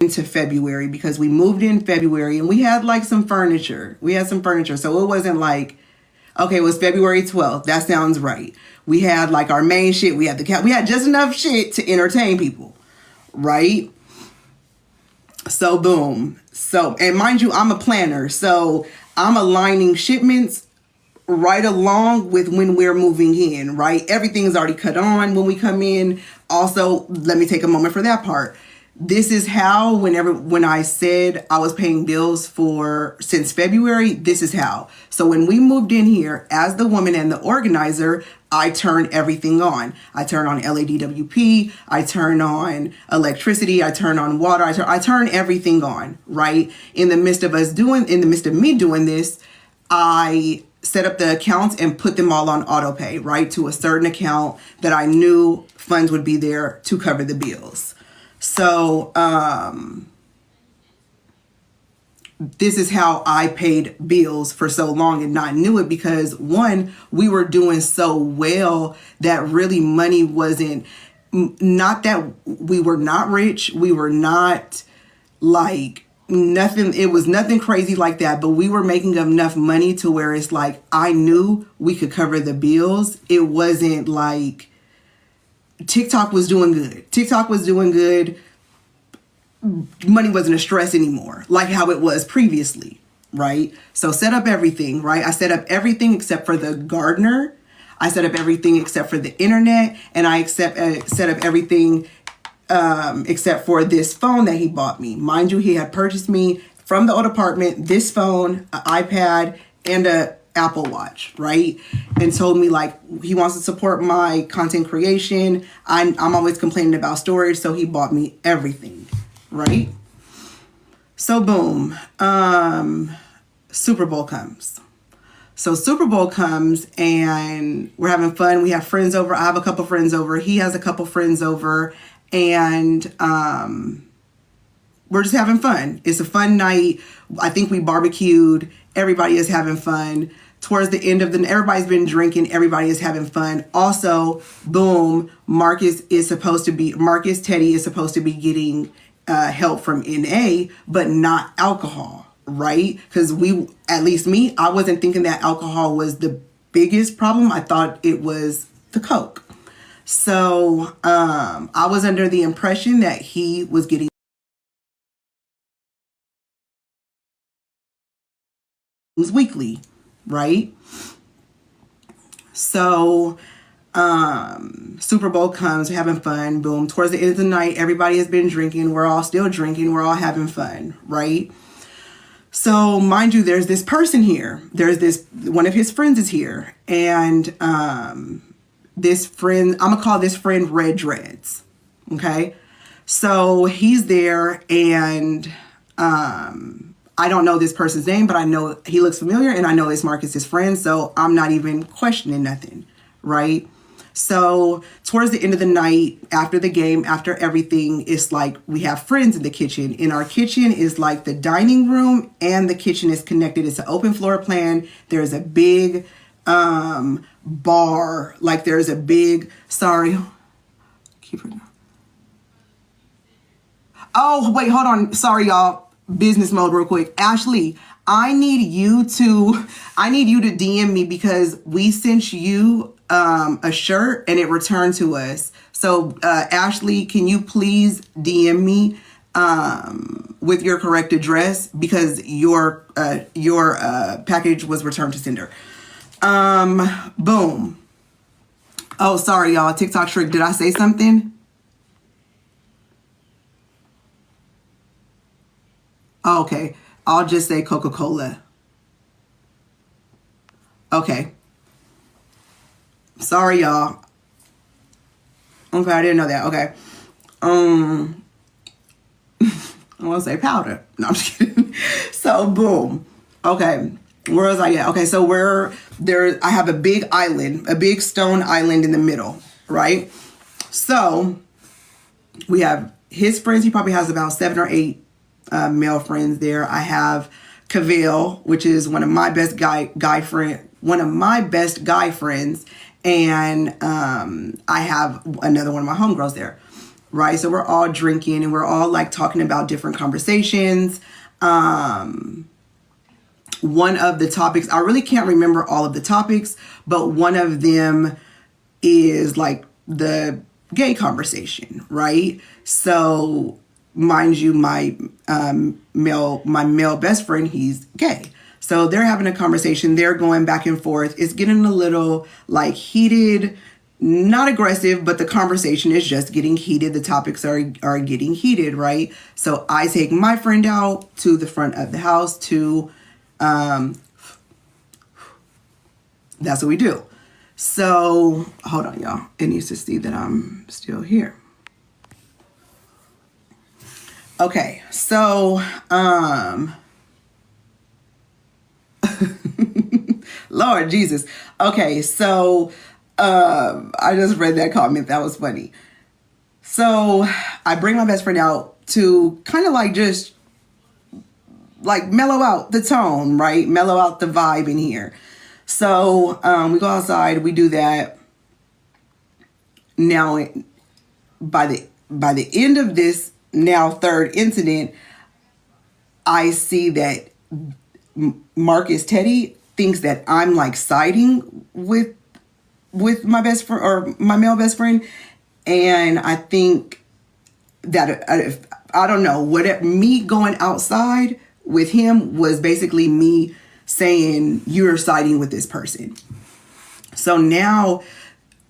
into February because we moved in February and we had like some furniture. So it wasn't like, okay, it was February 12th. That sounds right. We had like our main shit. We had the cat. We had just enough shit to entertain people. Right? So boom. So, and mind you, I'm a planner. So I'm aligning shipments right along with when we're moving in, right? Everything is already cut on when we come in. Also, let me take a moment for that part. This is how, when I said I was paying bills since February, this is how. So when we moved in here, as the woman and the organizer, I turn everything on. I turn on LADWP, I turn on electricity, I turn on water, I turn everything on, right? In the midst of me doing this, I set up the accounts and put them all on auto pay, right? To a certain account that I knew funds would be there to cover the bills. So, this is how I paid bills for so long and not knew it because one, we were doing so well that really money wasn't, not that we were not rich. We were not like nothing. It was nothing crazy like that, but we were making enough money to where it's like, I knew we could cover the bills. It wasn't like, TikTok was doing good. Money wasn't a stress anymore, like how it was previously, right? So set up everything, right? I set up everything except for the gardener. I set up everything except for the internet. And I set up everything except for this phone that he bought me. Mind you, he had purchased me from the old apartment this phone, an iPad, and a Apple Watch, right? And told me like he wants to support my content creation. I'm always complaining about storage, so he bought me everything, right? So boom, Super Bowl comes. So Super Bowl comes and we're having fun. We have friends over. I have a couple friends over. He has a couple friends over, and we're just having fun. It's a fun night. I think we barbecued. Everybody is having fun. Towards the end of everybody's been drinking. Everybody is having fun. Also, boom, Marcus Teddy is supposed to be getting help from NA, but not alcohol, right? Because at least me, I wasn't thinking that alcohol was the biggest problem. I thought it was the Coke. So I was under the impression that he was getting weekly, right? So Super Bowl comes, we're having fun, boom. Towards the end of the night, everybody has been drinking. We're all still drinking. We're all having fun, right? So mind you, there's this person here. One of his friends is here. And this friend, I'm gonna call this friend Red Dreads, okay? So he's there, and I don't know this person's name, but I know he looks familiar, and I know it's Marcus's friend, so I'm not even questioning nothing, right? So towards the end of the night, after the game, after everything, it's like we have friends in the kitchen. In our kitchen is like the dining room, and the kitchen is connected. It's an open floor plan. There's a big bar. Like there's a big, sorry. Keep it. Oh, wait, hold on. Sorry, y'all. Business mode real quick. Ashley, I need you to DM me because we sent you a shirt and it returned to us. So Ashley, can you please DM me with your correct address because your package was returned to sender. Boom. Oh, sorry, y'all. TikTok trick. Did I say something? Oh, okay. I'll just say Coca-Cola. Okay. Sorry, y'all. Okay, I didn't know that. Okay. I want to say powder. No, I'm just kidding. So, boom. Okay. Where was I at? Okay, so I have a big island, a big stone island in the middle, right? So, we have his friends. He probably has about 7 or 8 male friends there. I have Cavell, which is one of my best guy friends, and I have another one of my homegirls there. right? So we're all drinking and we're all like talking about different conversations. One of the topics, I really can't remember all of the topics, but one of them is like the gay conversation, right? So mind you, my male best friend, he's gay. So they're having a conversation. They're going back and forth. It's getting a little like heated, not aggressive, but the conversation is just getting heated. The topics are getting heated, right? So I take my friend out to the front of the house to, that's what we do. So hold on, y'all. It needs to see that I'm still here. Okay, so, Lord Jesus. Okay, so, I just read that comment. That was funny. So I bring my best friend out to kind of like just like mellow out the tone, right? Mellow out the vibe in here. So, we go outside, we do that. Now, by the end of this now third incident, I see that Marcus Teddy thinks that I'm like siding with my best friend or my male best friend. And I think that I don't know, what me going outside with him was basically me saying you're siding with this person. So now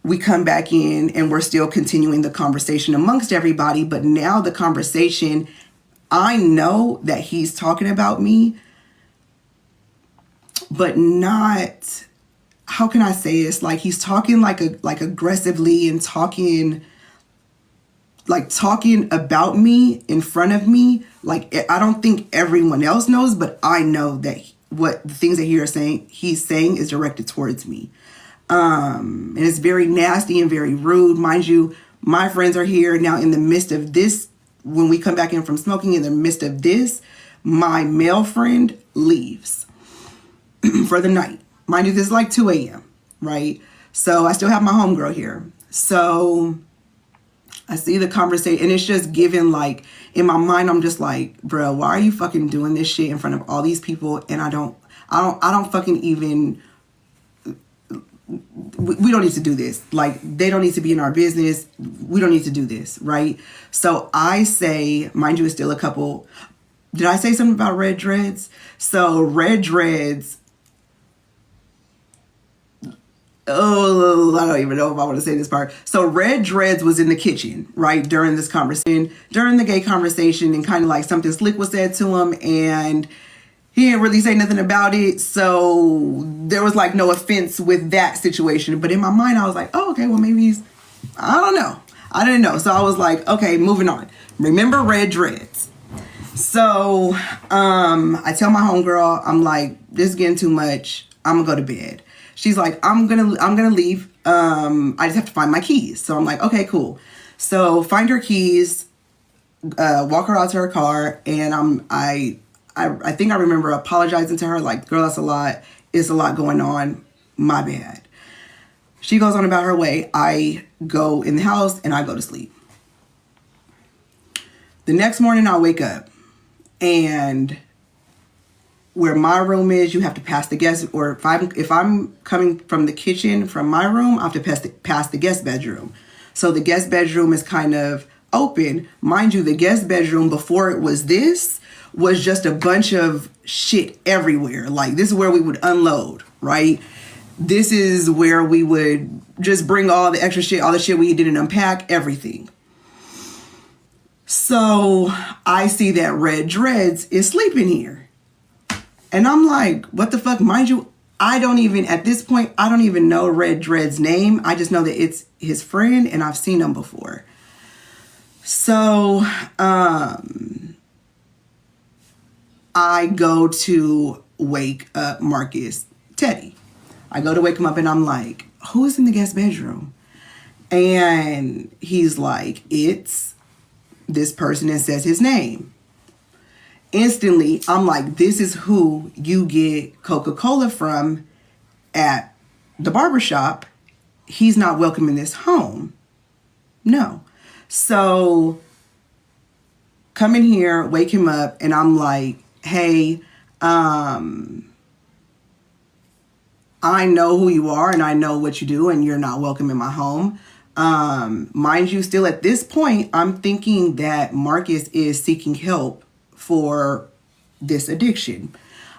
we come back in and we're still continuing the conversation amongst everybody. But now the conversation, I know that he's talking about me, but not, how can I say this? Like he's talking like aggressively and talking about me in front of me. Like I don't think everyone else knows, but I know that what the things that he's saying is directed towards me. And it's very nasty and very rude. Mind you, my friends are here now in the midst of this. When we come back in from smoking, in the midst of this, my male friend leaves for the night. Mind you, this is like 2 a.m., right? So I still have my homegirl here. So I see the conversation and it's just given like, in my mind, I'm just like, bro, why are you fucking doing this shit in front of all these people? And I don't fucking even, we don't need to do this. Like, they don't need to be in our business. We don't need to do this, right? So I say, mind you, it's still a couple. Did I say something about red dreads? So red dreads, oh, I don't even know if I want to say this part. So red dreads was in the kitchen, right? During this conversation, during the gay conversation, and kind of like something slick was said to him and he didn't really say nothing about it. So there was like no offense with that situation. But in my mind, I was like, oh, okay, well, maybe he's, I don't know. I didn't know. So I was like, okay, moving on. Remember red dreads. So I tell my homegirl, I'm like, this is getting too much. I'm gonna go to bed. She's like, I'm gonna leave. I just have to find my keys. So I'm like, okay, cool. So find her keys, walk her out to her car, and I think I remember apologizing to her, like, girl, that's a lot. It's a lot going on. My bad. She goes on about her way. I go in the house and I go to sleep. The next morning I wake up and where my room is, you have to pass the guest, or if I'm coming from the kitchen from my room, I have to pass the guest bedroom. So the guest bedroom is kind of open. Mind you, the guest bedroom before it was this was just a bunch of shit everywhere. Like, this is where we would unload, right? This is where we would just bring all the extra shit, all the shit we didn't unpack, everything. So I see that Red Dreads is sleeping here. And I'm like, what the fuck? Mind you, at this point, I don't even know Red Dread's name. I just know that it's his friend and I've seen him before. So, I go to wake up Marcus Teddy. I go to wake him up and I'm like, who is in the guest bedroom? And he's like, it's this person, and says his name. Instantly, I'm like, this is who you get Coca-Cola from at the barbershop. He's not welcome in this home. No. So come in here, wake him up, and I'm like, hey, I know who you are and I know what you do, and you're not welcome in my home. Mind you, still at this point, I'm thinking that Marcus is seeking help for this addiction.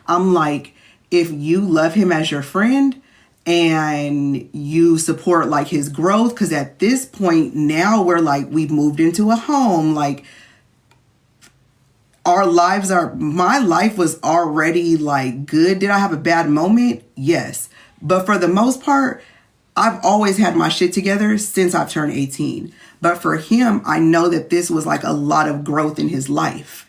I'm like, if you love him as your friend and you support like his growth, because at this point now we're like, we've moved into a home, like my life was already like good. Did I have a bad moment? Yes. But for the most part, I've always had my shit together since I've turned 18. But for him, I know that this was like a lot of growth in his life.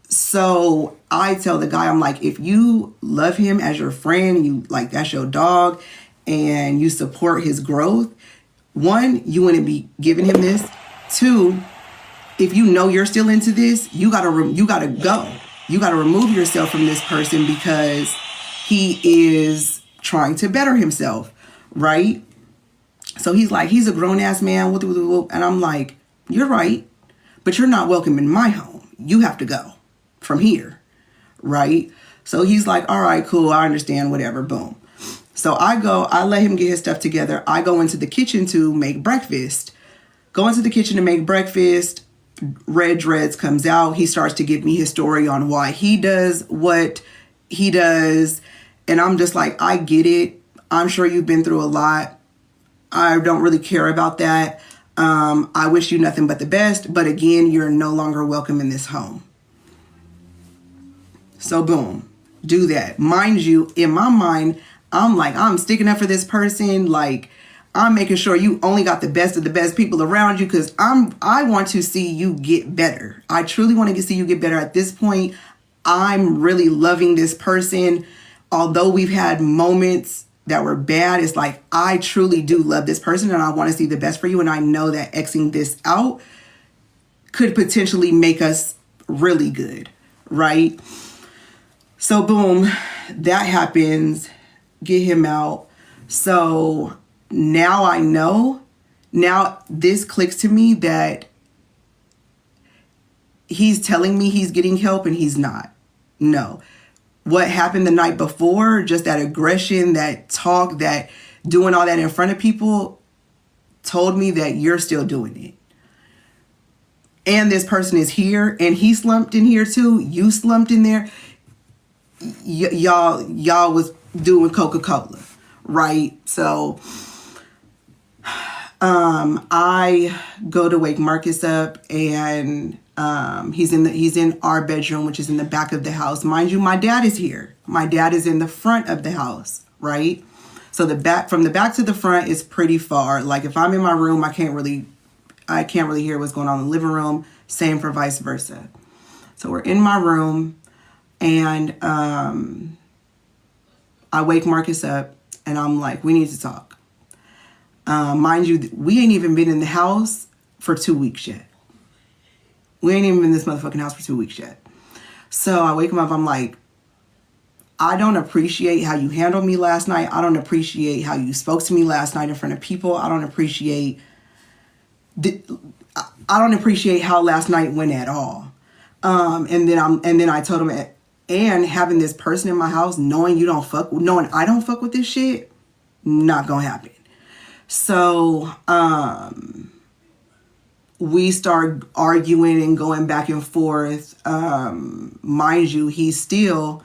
So I tell the guy, I'm like, if you love him as your friend, you like, that's your dog, and you support his growth, one, you wouldn't be giving him this. Two, if you know you're still into this, you gotta go. You gotta remove yourself from this person because he is trying to better himself, right? So he's like, he's a grown-ass man, and I'm like, you're right, but you're not welcome in my home. You have to go from here, right? So he's like, all right, cool, I understand, whatever, boom. So I let him get his stuff together. I go into the kitchen to make breakfast. Red Dreads comes out. He starts to give me his story on why he does what he does. And I'm just like, I get it. I'm sure you've been through a lot. I don't really care about that. I wish you nothing but the best. But again, you're no longer welcome in this home. So boom, do that. Mind you, in my mind, I'm like, I'm sticking up for this person. Like, I'm making sure you only got the best of the best people around you because I want to see you get better. I truly want to see you get better. At this point, I'm really loving this person. Although we've had moments that were bad, it's like, I truly do love this person and I want to see the best for you. And I know that Xing this out could potentially make us really good, right? So boom, that happens. Get him out. So now I know, now this clicks to me that he's telling me he's getting help and he's not. No. What happened the night before, just that aggression, that talk, that doing all that in front of people, told me that you're still doing it. And this person is here and he slumped in here too. You slumped in there. Y'all was doing Coca-Cola, right? So I go to wake Marcus up and he's in our bedroom, which is in the back of the house. Mind you, my dad is here. My dad is in the front of the house, right? So from the back to the front is pretty far. Like if I'm in my room, I can't really hear what's going on in the living room. Same for vice versa. So we're in my room and I wake Marcus up and I'm like, we need to talk. Mind you, we ain't even been in the house for 2 weeks yet. We ain't even been in this motherfucking house for 2 weeks yet. So I wake him up. I'm like, I don't appreciate how you handled me last night. I don't appreciate how you spoke to me last night in front of people. I don't appreciate how last night went at all. And then I told him, and having this person in my house, knowing I don't fuck with this shit, not gonna happen. So, we start arguing and going back and forth. Mind you, he's still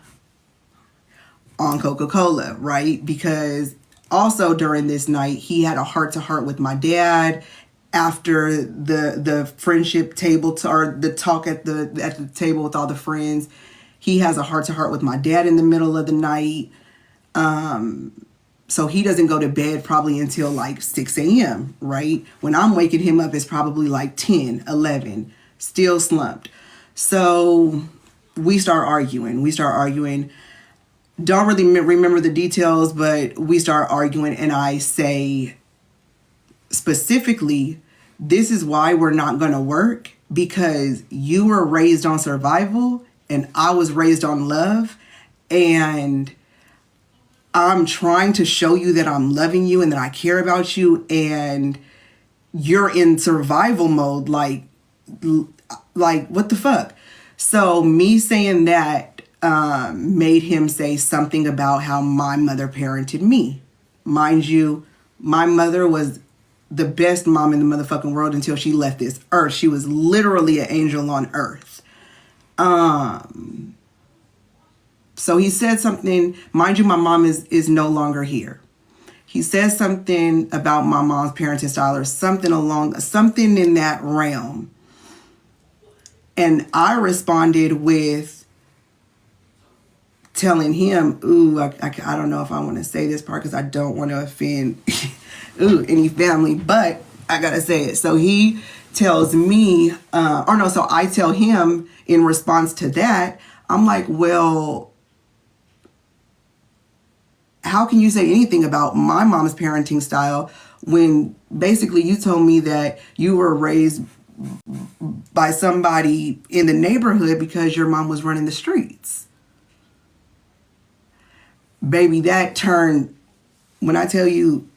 on Coca-Cola, right? Because also during this night, he had a heart-to-heart with my dad after the friendship table or the talk at the table with all the friends. He has a heart-to-heart with my dad in the middle of the night. So he doesn't go to bed probably until like 6 a.m., right? When I'm waking him up, it's probably like 10, 11, still slumped. So we start arguing. Don't really remember the details, but we start arguing and I say specifically, this is why we're not going to work, because you were raised on survival and I was raised on love, and I'm trying to show you that I'm loving you and that I care about you, and you're in survival mode. Like what the fuck? So me saying that made him say something about how my mother parented me. Mind you, my mother was the best mom in the motherfucking world until she left this earth. She was literally an angel on earth. So he said something, mind you, my mom is no longer here. He says something about my mom's parenting style or something in that realm. And I responded with telling him, ooh, I don't know if I want to say this part because I don't want to offend any family, but I got to say it. So he tells me, so I tell him in response to that, I'm like, well, how can you say anything about my mom's parenting style when basically you told me that you were raised by somebody in the neighborhood because your mom was running the streets? Baby, that turned, when I tell you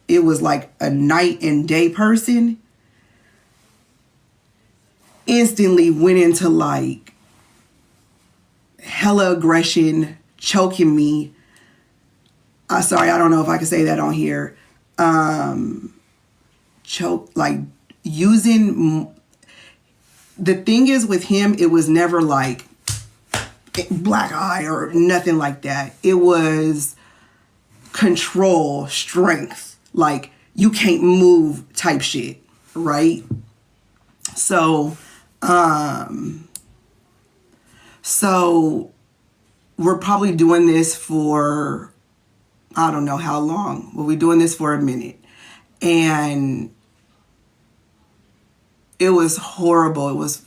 it was like a night and day person, instantly went into like hella aggression, choking me. Sorry, I don't know if I can say that on here. Using, the thing is with him, it was never like black eye or nothing like that. It was control, strength, like you can't move type shit, right? So we're probably doing this for, I don't know how long. We'll be doing this for a minute. And it was horrible. It was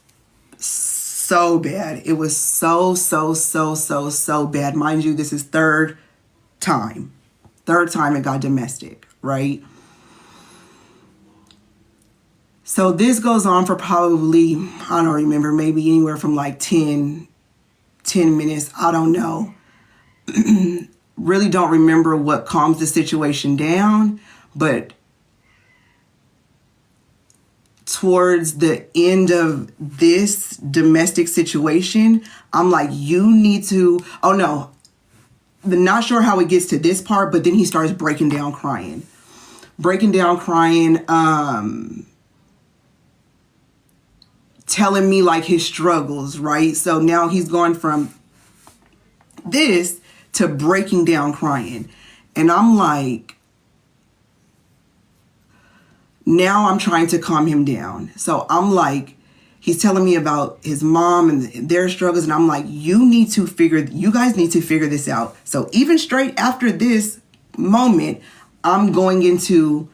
so bad. It was so bad. Mind you, this is third time it got domestic, right? So this goes on for probably, I don't remember, maybe anywhere from like 10 minutes. I don't know. Really don't remember what calms the situation down, but towards the end of this domestic situation, I'm like, you need to, not sure how it gets to this part, but then he starts breaking down crying, telling me like his struggles, right? So now he's gone from this to breaking down crying. And I'm like, now I'm trying to calm him down. So I'm like, he's telling me about his mom and their struggles. And I'm like, you guys need to figure this out. So even straight after this moment, I'm going into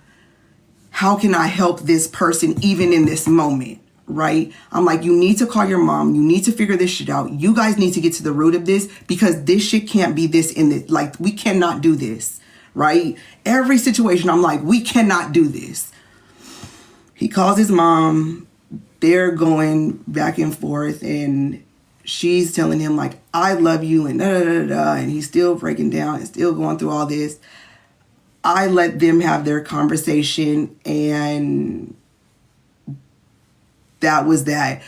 how can I help this person even in this moment? Right? I'm like, you need to call your mom. You need to figure this shit out. You guys need to get to the root of this because this shit can't be this in the, like, we cannot do this, right? Every situation, I'm like, we cannot do this. He calls his mom. They're going back and forth and she's telling him like, I love you and and he's still breaking down and still going through all this. I let them have their conversation and that was that.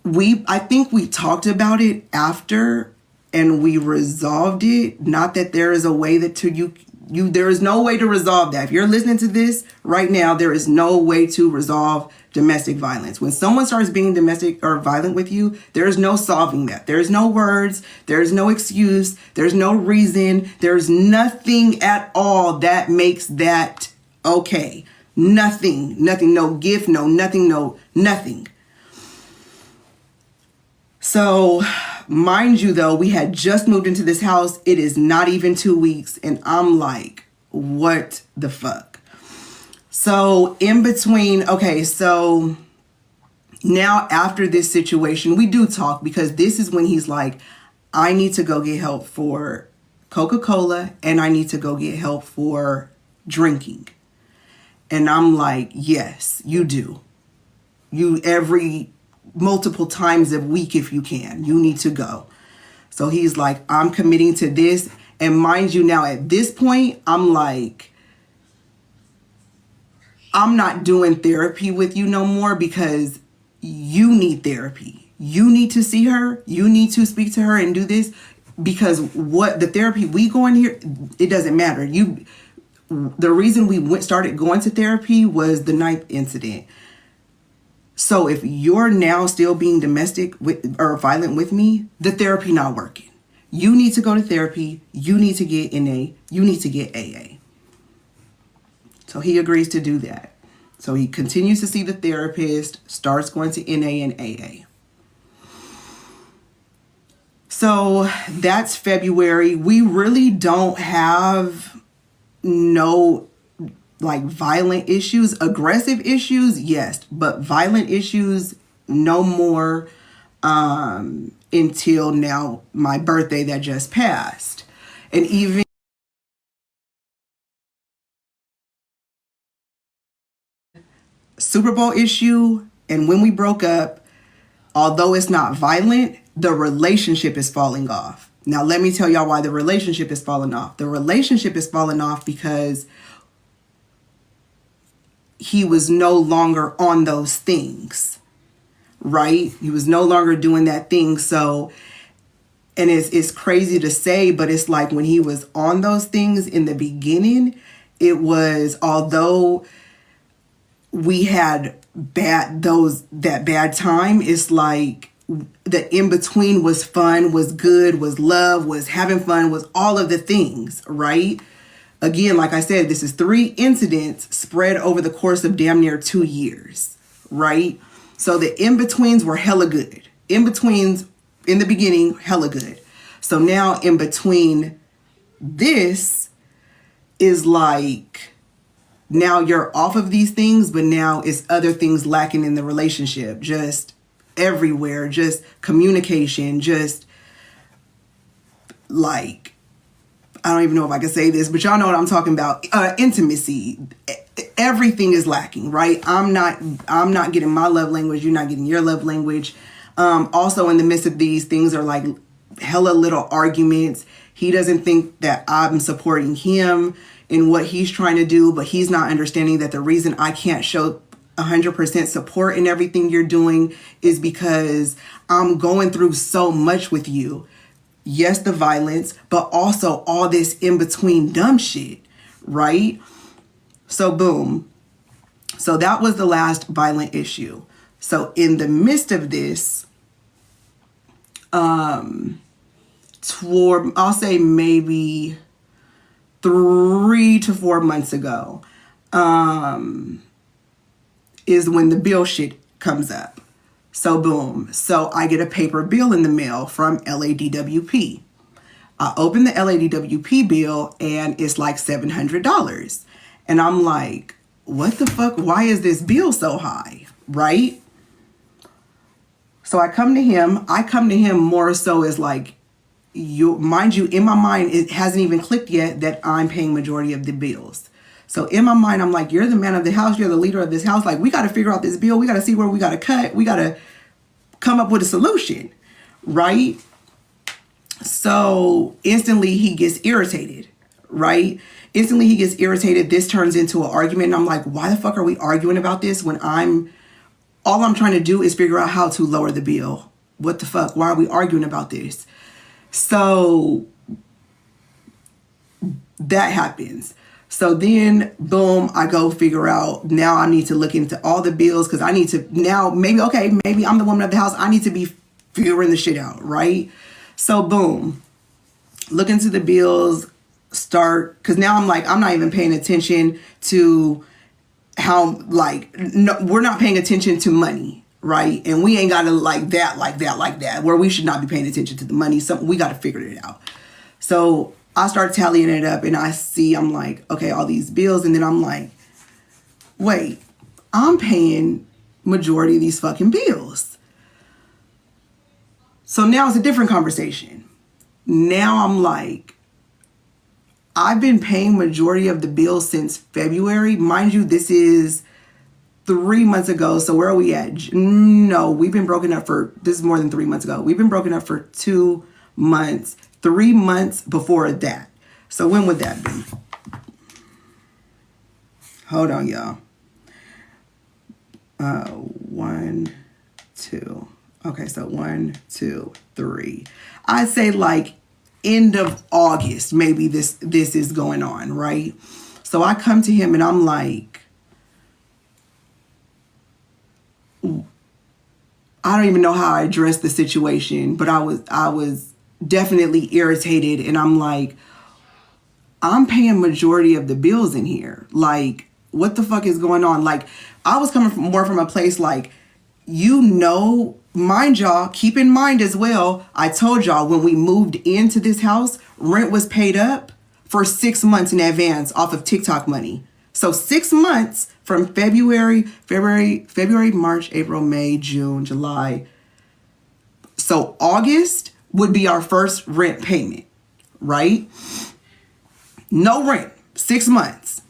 I think we talked about it after and we resolved it. Not that there is a way there is no way to resolve that. If you're listening to this right now, there is no way to resolve domestic violence. When someone starts being domestic or violent with you, there is no solving that. There's no words. There's no excuse. There's no reason. There's nothing at all that makes that okay. Nothing, no gift, nothing. So, mind you though, we had just moved into this house. It is not even 2 weeks. And I'm like, what the fuck? So in between, so now after this situation, we do talk because this is when he's like, I need to go get help for Coca-Cola and I need to go get help for drinking. And I'm like, yes, you do. You every multiple times a week if you can. You need to go. So he's like, I'm committing to this. And mind you now, at this point, I'm like, I'm not doing therapy with you no more because you need therapy. You need to see her. You need to speak to her and do this, because what the therapy we go in here, it doesn't matter. The reason we started going to therapy was the knife incident. So if you're now still being domestic with or violent with me, the therapy not working. You need to go to therapy. You need to get NA. You need to get AA. So he agrees to do that. So he continues to see the therapist, starts going to NA and AA. So that's February. We really don't have no like violent issues. Aggressive issues, yes, but violent issues, no more until now, my birthday that just passed. And even Super Bowl issue and when we broke up, although it's not violent, the relationship is falling off. Now, let me tell y'all why the relationship is falling off. The relationship is falling off because he was no longer on those things, right? He was no longer doing that thing. So, and it's crazy to say, but it's like when he was on those things in the beginning, it was, although we had that bad time, it's like the in-between was fun, was good, was love, was having fun, was all of the things, right? Again, like I said, this is 3 incidents spread over the course of damn near 2 years, right? So the in-betweens were hella good. In-betweens in the beginning, hella good. So now in between this is like, now you're off of these things, but now it's other things lacking in the relationship. Just everywhere, just communication, just like, I don't even know if I can say this, but y'all know what I'm talking about. Intimacy. Everything is lacking, right? I'm not getting my love language. You're not getting your love language. Also in the midst of these things are like hella little arguments. He doesn't think that I'm supporting him in what he's trying to do, but he's not understanding that the reason I can't show 100% support in everything you're doing is because I'm going through so much with you. Yes, the violence, but also all this in-between dumb shit, right? So boom. So that was the last violent issue. So in the midst of this, I'll say maybe 3 to 4 months ago, is when the bill shit comes up. So boom. So I get a paper bill in the mail from LADWP. I open the LADWP bill and it's like $700. And I'm like, what the fuck? Why is this bill so high? Right? So I come to him. More so as like, mind you, in my mind, it hasn't even clicked yet that I'm paying majority of the bills. So in my mind, I'm like, you're the man of the house. You're the leader of this house. Like, we got to figure out this bill. We got to see where we got to cut. We got to come up with a solution, right? So instantly he gets irritated, right? Instantly he gets irritated. This turns into an argument. And I'm like, why the fuck are we arguing about this when all I'm trying to do is figure out how to lower the bill? What the fuck? Why are we arguing about this? So that happens. So then, boom, I go figure out, now I need to look into all the bills because I need to, now maybe I'm the woman of the house. I need to be figuring the shit out, right? So boom, look into the bills, because now I'm like, I'm not even paying attention to how, like, no, we're not paying attention to money, right? And we ain't got to like that, where we should not be paying attention to the money. So we got to figure it out. So I start tallying it up and I'm like, okay, all these bills. And then I'm like, wait, I'm paying majority of these fucking bills. So now it's a different conversation. Now I'm like, I've been paying majority of the bills since February. Mind you, this is 3 months ago. So where are we at? No, we've been broken up this is more than 3 months ago. We've been broken up for 2 months. 3 months before that. So when would that be? Hold on, y'all. 1, 2. Okay, so 1, 2, 3. I'd say like end of August, maybe this is going on, right? So I come to him and I'm like, I don't even know how I addressed the situation, but I was definitely irritated, and I'm like, I'm paying majority of the bills in here. Like, what the fuck is going on? Like, I was coming more from a place like, mind y'all, keep in mind as well, I told y'all when we moved into this house, rent was paid up for 6 months in advance off of TikTok money. So 6 months from February, March, April, May, June, July. So August would be our first rent payment, right? No rent, 6 months.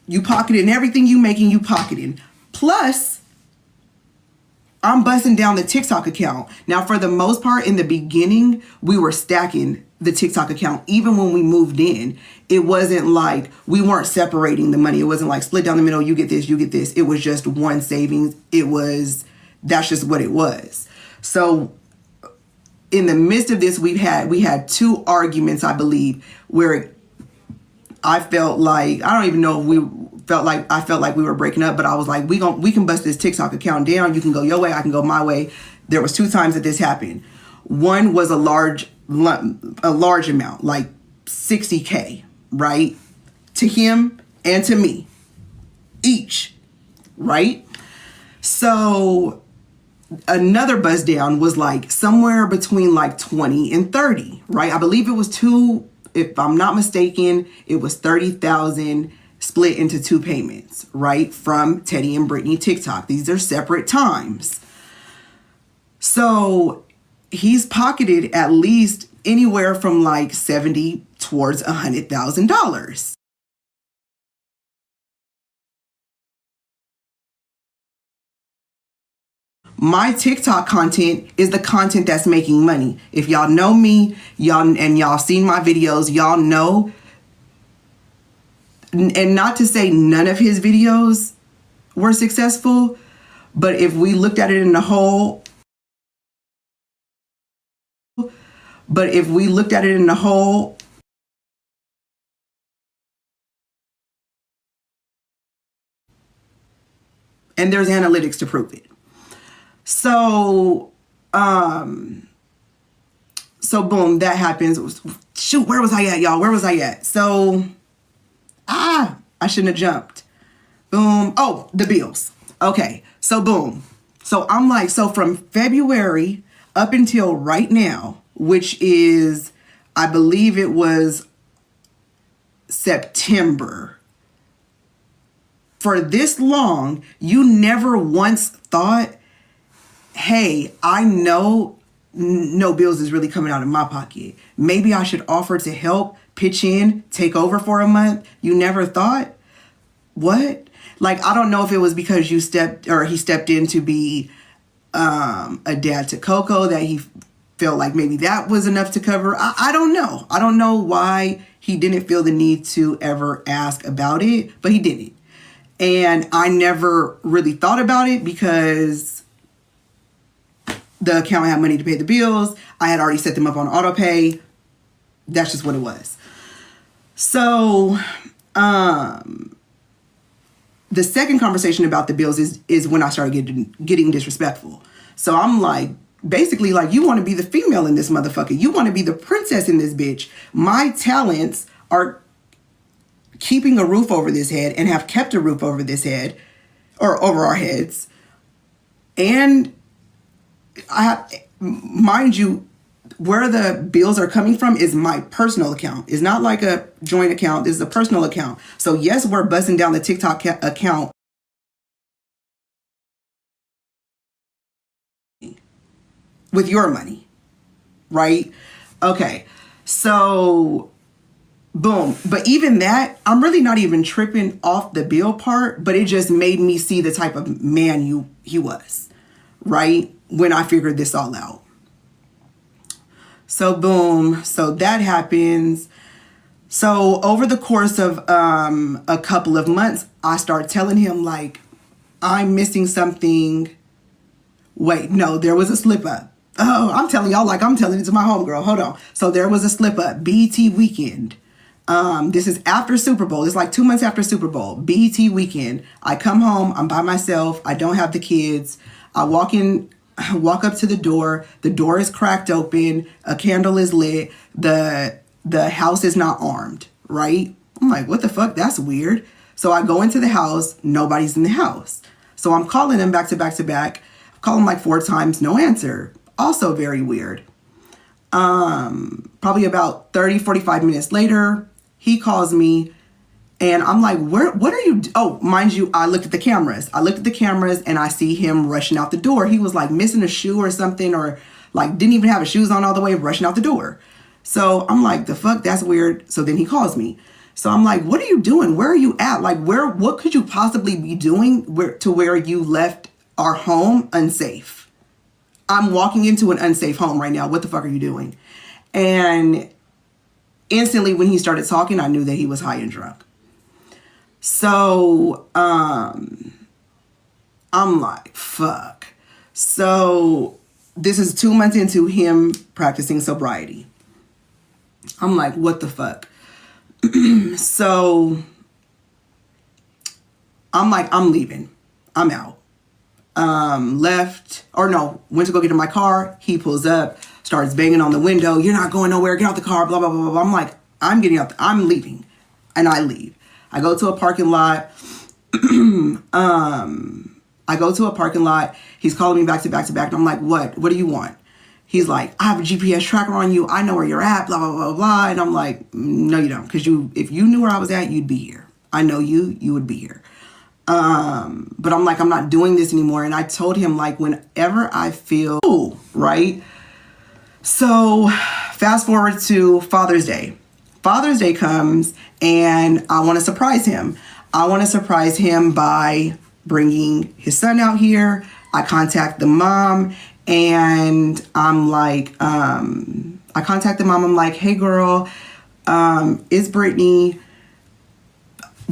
You pocketing everything you making, you pocketing. Plus, I'm busting down the TikTok account. Now, for the most part, in the beginning, we were stacking the TikTok account. Even when we moved in, it wasn't like we weren't separating the money. It wasn't like split down the middle, you get this, you get this. It was just one savings. That's just what it was. So in the midst of this, we had 2 arguments, I believe, where I felt like, I don't even know if I felt like we were breaking up, but I was like, we can bust this TikTok account down. You can go your way, I can go my way. There was 2 times that this happened. One was a large amount, like $60K, right? To him and to me, each, right? So another buzz down was like somewhere between like 20 and 30, right? I believe it was 2, if I'm not mistaken, it was 30,000 split into 2 payments, right? From Teddy and Brittney TikTok. These are separate times. So he's pocketed at least anywhere from like 70 towards $100,000. My TikTok content is the content that's making money. If y'all know me, y'all seen my videos, y'all know. And not to say none of his videos were successful, but if we looked at it in the whole, and there's analytics to prove it. So boom, that happens. Shoot, where was I at, y'all? Where was I at? So, I shouldn't have jumped. Boom. Oh, the bills. Okay. So boom. So I'm like, so from February up until right now, which is, I believe it was September. For this long, you never once thought, hey, I know no bills is really coming out of my pocket. Maybe I should offer to help, pitch in, take over for a month. You never thought? What? Like, I don't know if it was because he stepped in to be a dad to Coco, that he felt like maybe that was enough to cover. I don't know. I don't know why he didn't feel the need to ever ask about it, but he didn't. And I never really thought about it because the account had money to pay the bills. I had already set them up on auto pay. That's just what it was. So, the second conversation about the bills is when I started getting disrespectful. So I'm like, basically like, you want to be the female in this motherfucker. You want to be the princess in this bitch. My talents are keeping a roof over this head and have kept a roof over this head or over our heads. And mind you, where the bills are coming from is my personal account. It's not like a joint account. This is a personal account. So yes, we're busting down the TikTok account with your money, right? Okay. So boom. But even that, I'm really not even tripping off the bill part, but it just made me see the type of man he was, right? When I figured this all out. So boom, so that happens. So over the course of a couple of months, I start telling him like, I'm missing something. Wait, no, there was a slip up. Oh, I'm telling y'all like I'm telling it to my homegirl. Hold on. So there was a slip up. BET weekend. This is after Super Bowl. It's like 2 months after Super Bowl. BET weekend. I come home. I'm by myself. I don't have the kids. I walk up to the door. The door is cracked open. A candle is lit. The house is not armed, right? I'm like, what the fuck? That's weird. So I go into the house. Nobody's in the house. So I'm calling them back to back to back. Call him like 4 times. No answer. Also very weird. Probably about 30, 45 minutes later, he calls me and I'm like, what are you? Oh, mind you, I looked at the cameras. And I see him rushing out the door. He was like missing a shoe or something, or like didn't even have his shoes on all the way, rushing out the door. So I'm like, the fuck, that's weird. So then he calls me. So I'm like, what are you doing? Where are you at? Like, what could you possibly be doing where you left our home unsafe? I'm walking into an unsafe home right now. What the fuck are you doing? And instantly when he started talking, I knew that he was high and drunk. So I'm like, fuck. So this is 2 months into him practicing sobriety. I'm like, what the fuck? So I'm like, I'm leaving. I'm out. Went to go get in my car. He pulls up, starts banging on the window. You're not going nowhere. Get out the car, blah, blah, blah, blah. I'm like, I'm getting out. I'm leaving. And I leave. I go to a parking lot. He's calling me back to back to back. And I'm like, what? What do you want? He's like, I have a GPS tracker on you. I know where you're at, blah, blah, blah, blah. And I'm like, no, you don't. Because if you knew where I was at, you'd be here. I know you would be here. But I'm like, I'm not doing this anymore. And I told him, like, whenever I feel, right? So fast forward to Father's Day. Father's Day comes and I want to surprise him. I want to surprise him by bringing his son out here. I contact the mom and I'm like, I contact the mom. I'm like, hey girl, it's Brittney.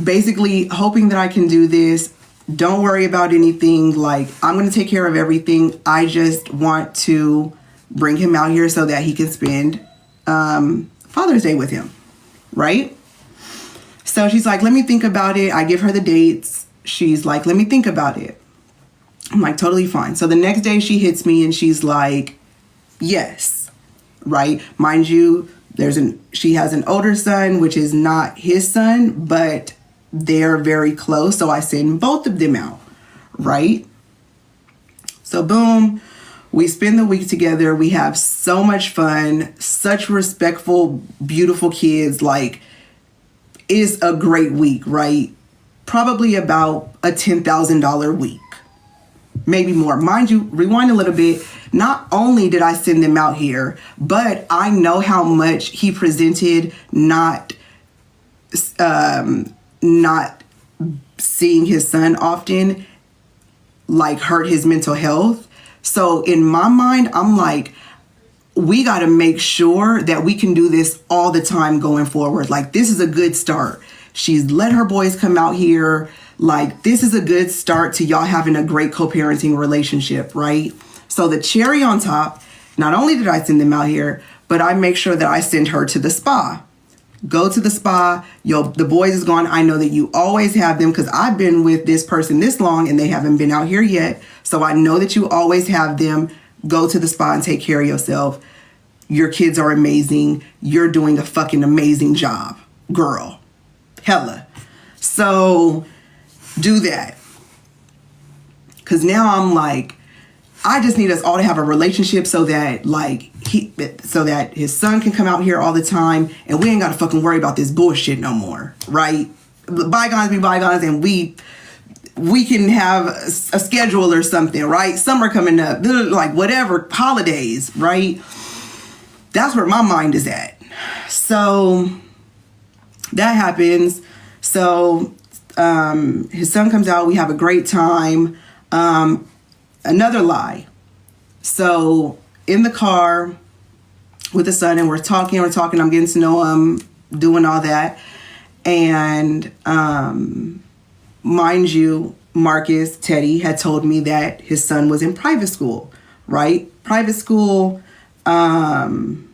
Basically hoping that I can do this. Don't worry about anything. Like, I'm going to take care of everything. I just want to bring him out here so that he can spend Father's Day with him. Right? So she's like, let me think about it. I give her the dates. She's like, let me think about it. I'm like, totally fine. So the next day she hits me and she's like, yes. Right? Mind you, she has an older son, which is not his son, but they're very close. So I send both of them out. Right? So boom. We spend the week together. We have so much fun, such respectful, beautiful kids. Like, it's a great week, right? Probably about a $10,000 week, maybe more. Mind you, rewind a little bit. Not only did I send them out here, but I know how much he presented not seeing his son often, like, hurt his mental health. So in my mind, I'm like, we got to make sure that we can do this all the time going forward. Like, this is a good start. She's let her boys come out here. Like, this is a good start to y'all having a great co-parenting relationship, right? So the cherry on top, not only did I send them out here, but I make sure that I send her to the spa. Go to the spa. The boys is gone. I know that you always have them because I've been with this person this long and they haven't been out here yet. So I know that you always have them. Go to the spa and take care of yourself. Your kids are amazing. You're doing a fucking amazing job, girl. Hella. So do that. Because now I'm like, I just need us all to have a relationship so that, like, so that his son can come out here all the time and we ain't got to fucking worry about this bullshit no more, right? Bygones be bygones, and we can have a schedule or something, right? Summer coming up, like whatever, holidays, right? That's where my mind is at. So that happens. So his son comes out. We have a great time. Another lie. So in the car with the son, and we're talking, I'm getting to know him, doing all that. And mind you, Marcus Teddy had told me that his son was in private school, right? Private school, and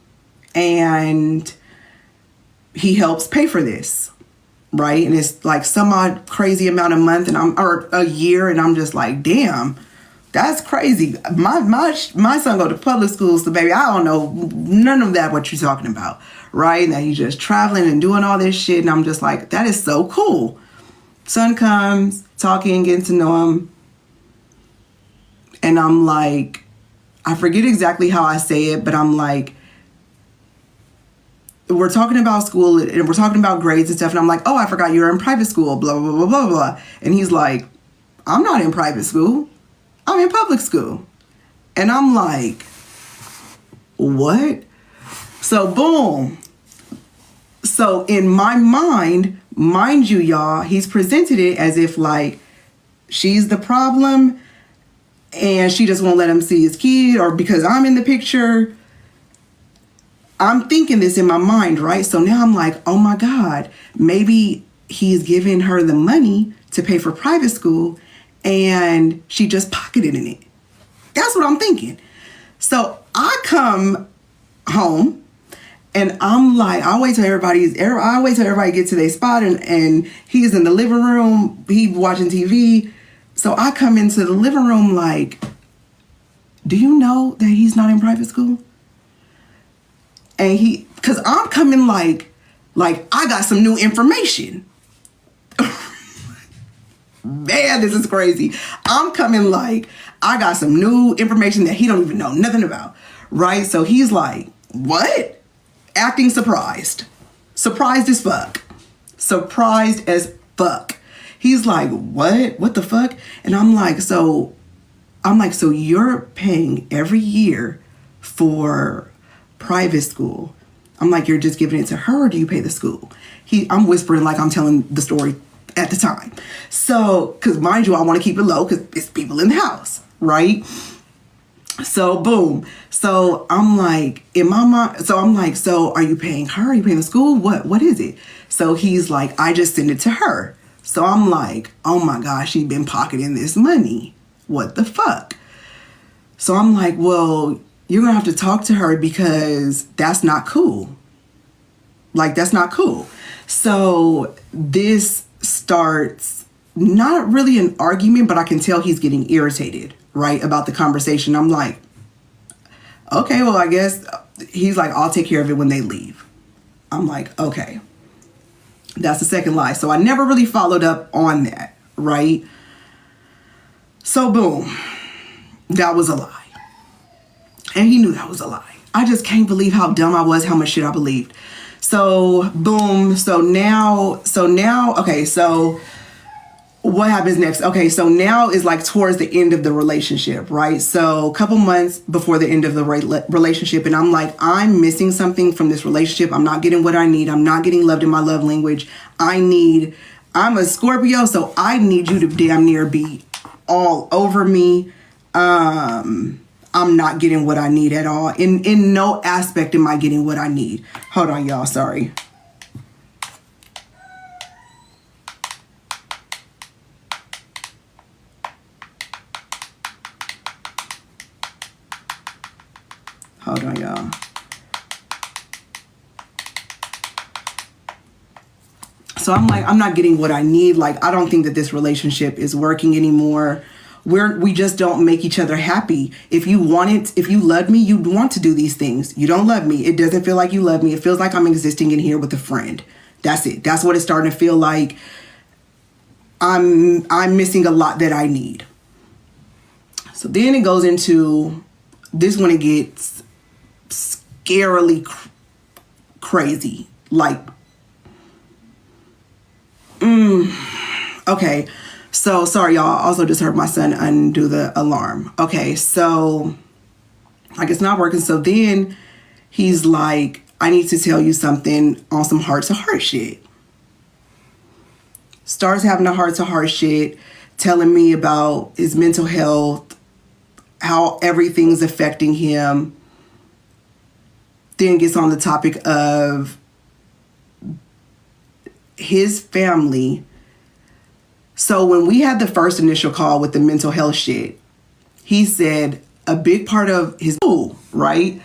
he helps pay for this, right? And it's like some odd crazy amount of month, or a year, and I'm just like, damn, that's crazy. My son go to public schools, so baby, I don't know none of that what you're talking about, right? That he's just traveling and doing all this shit, and I'm just like, that is so cool. Son comes, talking, getting to know him, and I'm like, I forget exactly how I say it, but I'm like, we're talking about school and we're talking about grades and stuff, and I'm like, oh, I forgot you're in private school, blah, blah, blah, blah, blah. And he's like, I'm not in private school. I'm in public school. And I'm like, what? So boom. So in my mind you, y'all, he's presented it as if like she's the problem and she just won't let him see his kid, or because I'm in the picture. I'm thinking this in my mind, right? So now I'm like, oh my God, maybe he's giving her the money to pay for private school and she just pocketed in it. That's what I'm thinking. So I come home and I'm like, I always tell everybody get to their spot, and he's in the living room, he watching TV. So I come into the living room like, do you know that he's not in private school? And because I'm coming like I got some new information. Man, this is crazy. I'm coming like I got some new information that he don't even know nothing about, right? So he's like, what? Acting surprised. Surprised as fuck. Surprised as fuck. He's like, what? What the fuck? And I'm like, so you're paying every year for private school. I'm like, you're just giving it to her, or do you pay the school? I'm whispering like I'm telling the story at the time. So, because mind you, I want to keep it low because it's people in the house, right? So boom. So I'm like, in my mind, so I'm like, so are you paying her? Are you paying the school? What is it? So he's like, I just send it to her. So I'm like, oh my gosh, she's been pocketing this money. What the fuck? So I'm like, well, you're going to have to talk to her because that's not cool. Like, that's not cool. So this starts not really an argument, but I can tell he's getting irritated, right, about the conversation. I'm like, okay, well, I guess. He's like, I'll take care of it when they leave. I'm like, okay. That's the second lie. So I never really followed up on that, right? So boom, that was a lie. And he knew that was a lie. I just can't believe how dumb I was, how much shit I believed. So boom. So now, okay, so what happens next? Okay, so now is like towards the end of the relationship, right? So a couple months before the end of the relationship, and I'm like, I'm missing something from this relationship. I'm not getting what I need. I'm not getting loved in my love language. I'm a Scorpio, so I need you to damn near be all over me. I'm not getting what I need at all. In no aspect am I getting what I need. Hold on, y'all. Sorry. Hold on, y'all. So I'm like, I'm not getting what I need. Like, I don't think that this relationship is working anymore. We just don't make each other happy. If you loved me, you'd want to do these things. You don't love me. It doesn't feel like you love me. It feels like I'm existing in here with a friend. That's it. That's what it's starting to feel like. I'm missing a lot that I need. So then it goes into this when it gets scarily crazy. Like, okay. So, sorry, y'all. Also just heard my son undo the alarm. Okay, so, like, it's not working. So then he's like, I need to tell you something on some heart-to-heart shit. Starts having a heart-to-heart shit, telling me about his mental health, how everything's affecting him. Then gets on the topic of his family So when we had the first initial call with the mental health shit, he said a big part of his right?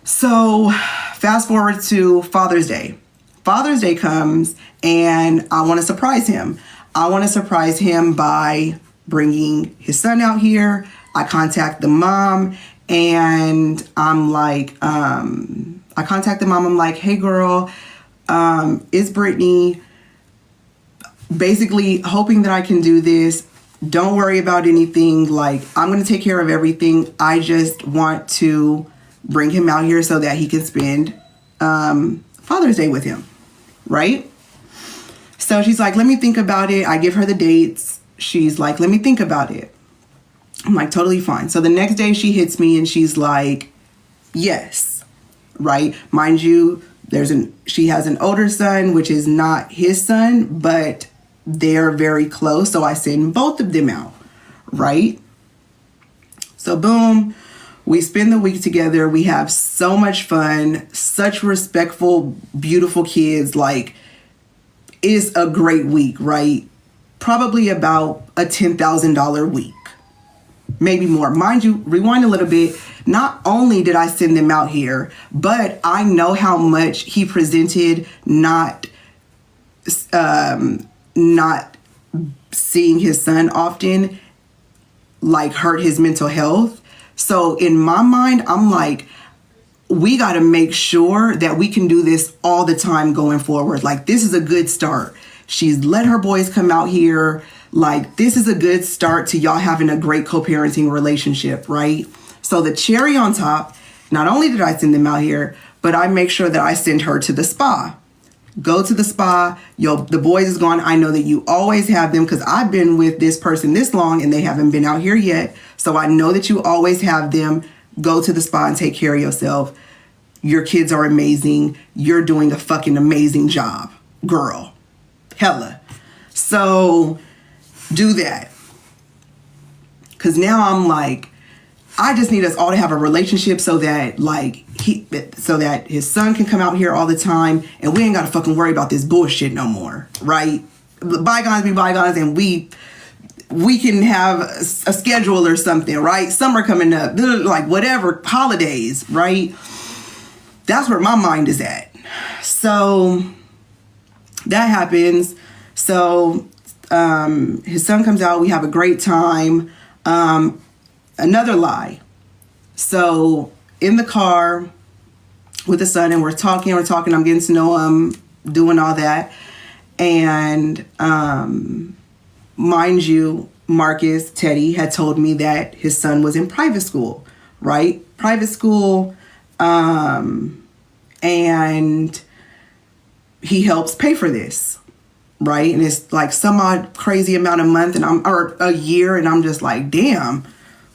So fast forward to Father's Day. Father's Day comes and I want to surprise him. I want to surprise him by bringing his son out here. I contact the mom and I'm like, I contact the mom. I'm like, hey girl, it's Brittney. Basically hoping that I can do this. Don't worry about anything. Like, I'm going to take care of everything. I just want to bring him out here so that he can spend Father's Day with him. Right? So she's like, let me think about it. I give her the dates. She's like, let me think about it. I'm like, totally fine. So the next day she hits me and she's like, yes. Right? Mind you, she has an older son, which is not his son, but they're very close. So I send both of them out. Right? So boom, we spend the week together. We have so much fun, such respectful, beautiful kids. Like, it's a great week, right? Probably about a $10,000 week, maybe more. Mind you, rewind a little bit. Not only did I send them out here, but I know how much he presented not seeing his son often, like, hurt his mental health. So in my mind, I'm like, we got to make sure that we can do this all the time going forward. Like, this is a good start. She's let her boys come out here. Like, this is a good start to y'all having a great co-parenting relationship, right? So the cherry on top, not only did I send them out here, but I make sure that I send her to the spa. Go to the spa. The boys is gone. I know that you always have them because I've been with this person this long and they haven't been out here yet. So I know that you always have them. Go to the spa and take care of yourself. Your kids are amazing. You're doing a fucking amazing job, girl. Hella. So do that. Because now I'm like, I just need us all to have a relationship so that, like, so that his son can come out here all the time and we ain't got to fucking worry about this bullshit no more, right? Bygones be bygones and we can have a schedule or something, right? Summer coming up, like whatever, holidays, right? That's where my mind is at. So that happens. So his son comes out. We have a great time. Another lie. So in the car with the son and we're talking. I'm getting to know him, doing all that. And mind you, Marcus Teddy had told me that his son was in private school, right? Private school. And he helps pay for this, right? And it's like some odd crazy amount a month or a year. And I'm just like, damn,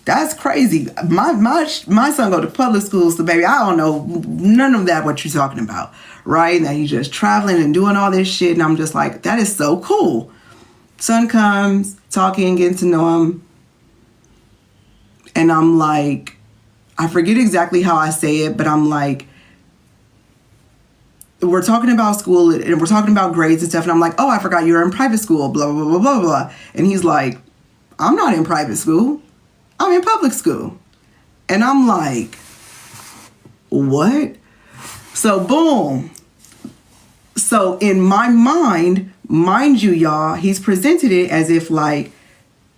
that's crazy. My son go to public schools, so baby, I don't know none of that what you're talking about, right? That he's just traveling and doing all this shit. And I'm just like, that is so cool. Son comes, talking, getting to know him. And I'm like, I forget exactly how I say it, but I'm like, we're talking about school and we're talking about grades and stuff. And I'm like, oh, I forgot you're in private school, blah, blah, blah, blah, blah. And he's like, I'm not in private school. I'm in public school. And I'm like, what? So boom. So in my mind you, y'all, he's presented it as if like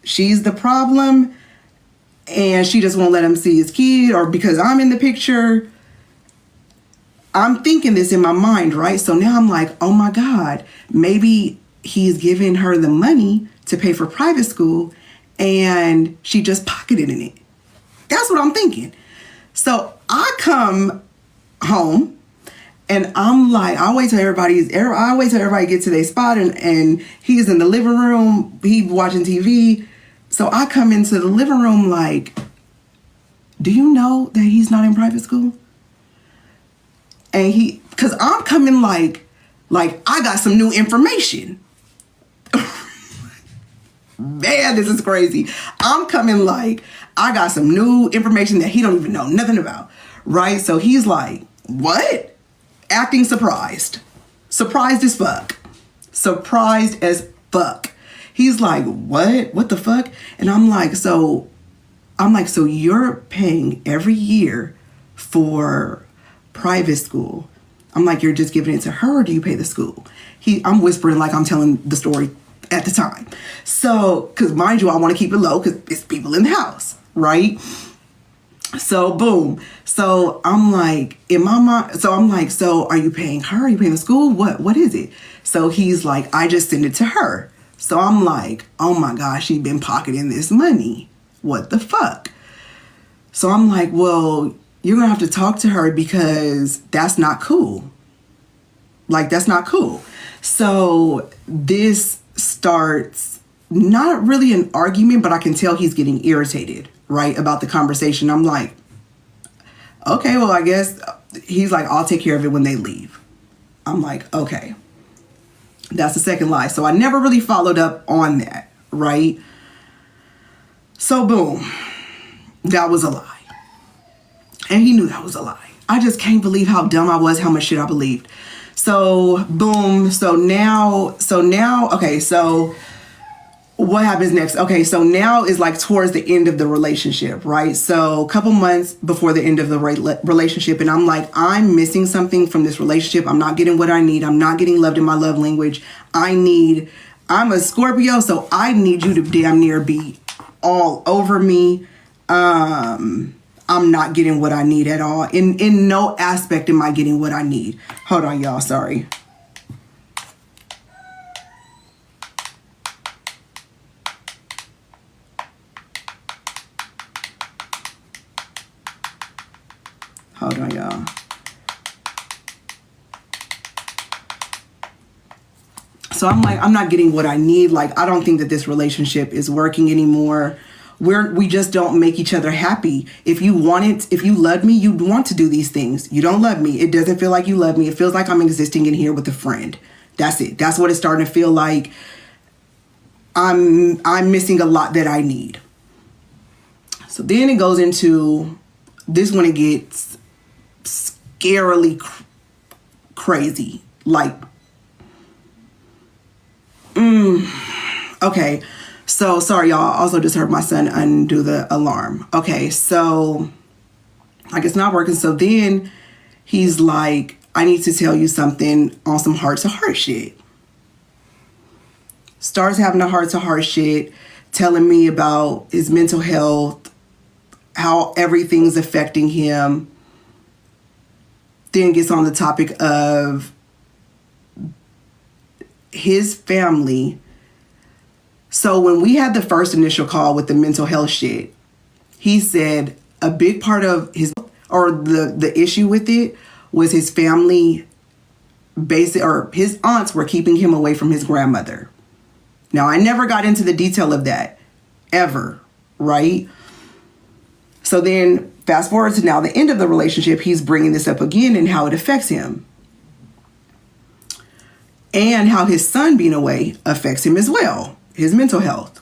she's the problem and she just won't let him see his kid, or because I'm in the picture. I'm thinking this in my mind, right? So now I'm like, oh my God, maybe he's giving her the money to pay for private school and she just pocketed in it. That's what I'm thinking. So I come home and I'm like, I wait till everybody gets to their spot and he's in the living room, he's watching TV. So I come into the living room like, do you know that he's not in private school? And because I'm coming like I got some new information. Man, this is crazy. I'm coming like I got some new information that he don't even know nothing about, right? So he's like, what? Acting surprised. Surprised as fuck. He's like, what the fuck? And I'm like, so you're paying every year for private school. I'm like, you're just giving it to her, or do you pay the school? I'm whispering like I'm telling the story at the time. So, because mind you, I want to keep it low because it's people in the house, right? So boom. So I'm like, in my mind, so I'm like, so are you paying her? Are you paying the school? What is it? So he's like, I just send it to her. So I'm like, oh my gosh, she's been pocketing this money. What the fuck? So I'm like, well, you're going to have to talk to her because that's not cool. Like, that's not cool. So this starts not really an argument, but I can tell he's getting irritated, right, about the conversation. I'm like, okay, well, I guess. He's like, I'll take care of it when they leave. I'm like, okay. That's the second lie. So I never really followed up on that, right? So boom, that was a lie. And he knew that was a lie. I just can't believe how dumb I was, how much shit I believed. So boom, so now, okay, so what happens next? Okay, so now is like towards the end of the relationship, right? So a couple months before the end of the relationship, and I'm like, I'm missing something from this relationship. I'm not getting what I need. I'm not getting loved in my love language. I'm a Scorpio, so I need you to damn near be all over me. I'm not getting what I need at all. In no aspect am I getting what I need. Hold on, y'all, sorry. Hold on, y'all. So I'm like, I'm not getting what I need. Like, I don't think that this relationship is working anymore. We just don't make each other happy. If you loved me, you'd want to do these things. You don't love me. It doesn't feel like you love me. It feels like I'm existing in here with a friend. That's it. That's what it's starting to feel like. I'm missing a lot that I need. So then it goes into this when it gets scarily crazy. Like, okay. So sorry, y'all. Also just heard my son undo the alarm. Okay, so like it's not working. So then he's like, I need to tell you something on some heart-to-heart shit. Starts having a heart-to-heart shit, telling me about his mental health, how everything's affecting him. Then gets on the topic of his family. So when we had the first initial call with the mental health shit, he said a big part of the issue with it was his family his aunts were keeping him away from his grandmother. Now, I never got into the detail of that ever, right? So then fast forward to now the end of the relationship, he's bringing this up again and how it affects him. And how his son being away affects him as well. His mental health.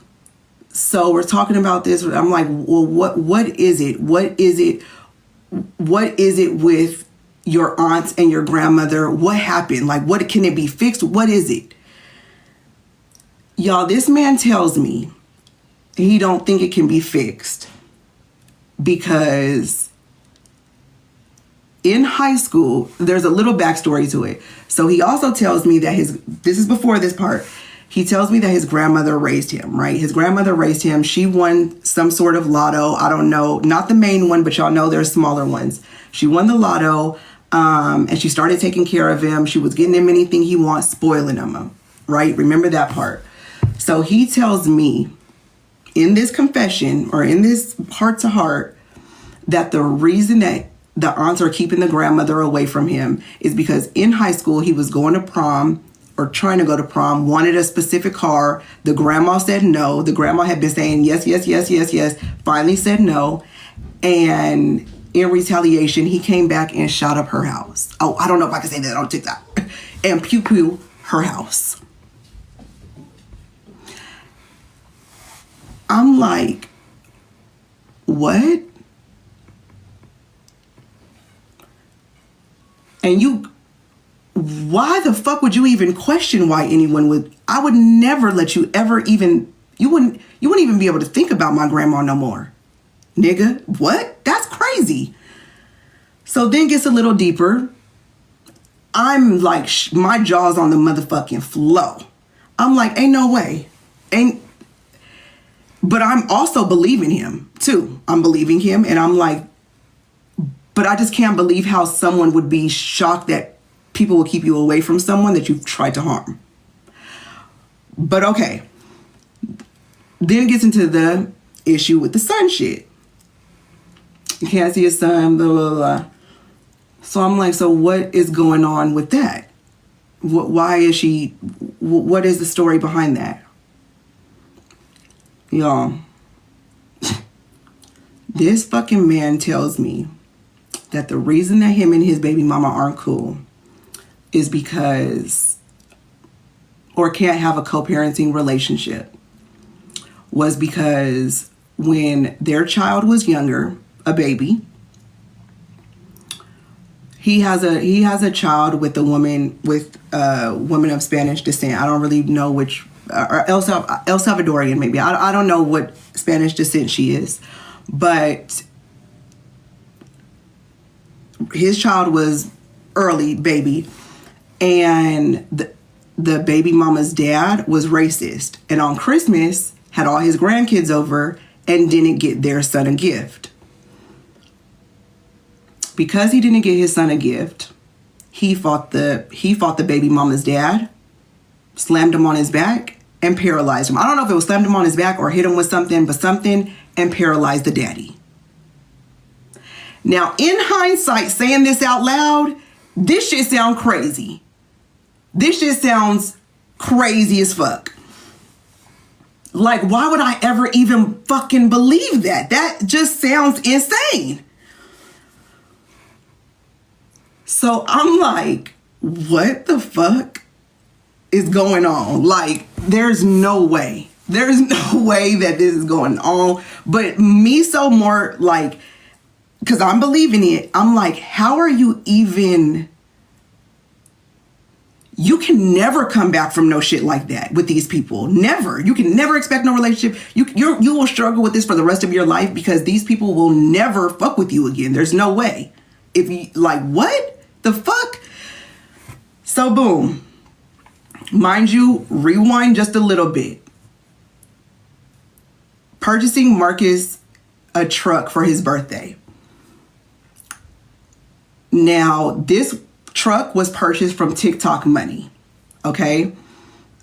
So we're talking about this. I'm like, well, what is it? What is it with your aunts and your grandmother? What happened? Like, what can it be fixed? What is it? Y'all, this man tells me he don't think it can be fixed because in high school, there's a little backstory to it. So he also tells me that this is before this part. He tells me that his grandmother raised him, right? His grandmother raised him. She won some sort of lotto. I don't know. Not the main one, but y'all know there's smaller ones. She won the lotto, and she started taking care of him. She was getting him anything he wants, spoiling him, right? Remember that part. So he tells me in this confession or in this heart-to-heart that the reason that the aunts are keeping the grandmother away from him is because in high school he was going to prom or trying to go to prom, wanted a specific car. The grandma said no. The grandma had been saying yes, yes, yes, yes, yes. Finally said no. And in retaliation, he came back and shot up her house. Oh, I don't know if I can say that on TikTok. And pew pew her house. I'm like, what? And why the fuck would you even question why anyone would? I would never let you ever even, you wouldn't even be able to think about my grandma no more. Nigga, what? That's crazy. So then gets a little deeper. I'm like, my jaw's on the motherfucking floor. I'm like, ain't no way. But I'm also believing him too. I'm believing him, and I'm like, but I just can't believe how someone would be shocked that people will keep you away from someone that you've tried to harm. But okay. Then it gets into the issue with the son shit. You can't see his son, blah, blah, blah. So I'm like, so what is going on with that? Why is she, what is the story behind that? Y'all, this fucking man tells me that the reason that him and his baby mama aren't cool is because, or can't have a co-parenting relationship, was because when their child was younger, a baby, he has a child with a woman of Spanish descent. I don't really know which, or El Salvadorian maybe. I don't know what Spanish descent she is, but his child was early baby, and the baby mama's dad was racist, and on Christmas had all his grandkids over and didn't get their son a gift. Because he didn't get his son a gift, he fought the baby mama's dad, slammed him on his back, and paralyzed him. I don't know if it was slammed him on his back or hit him with something, but something, and paralyzed the daddy. Now, in hindsight, saying this out loud, this shit sounds crazy. This shit sounds crazy as fuck. Like, why would I ever even fucking believe that? That just sounds insane. So I'm like, what the fuck is going on? Like, there's no way. There's no way that this is going on. But me so more like, because I'm believing it, I'm like, how are you even... You can never come back from no shit like that with these people. Never. You can never expect no relationship. You will struggle with this for the rest of your life because these people will never fuck with you again. There's no way. If you, like, what the fuck? So boom. Mind you, rewind just a little bit. Purchasing Marcus a truck for his birthday. Now, this truck was purchased from TikTok money. Okay.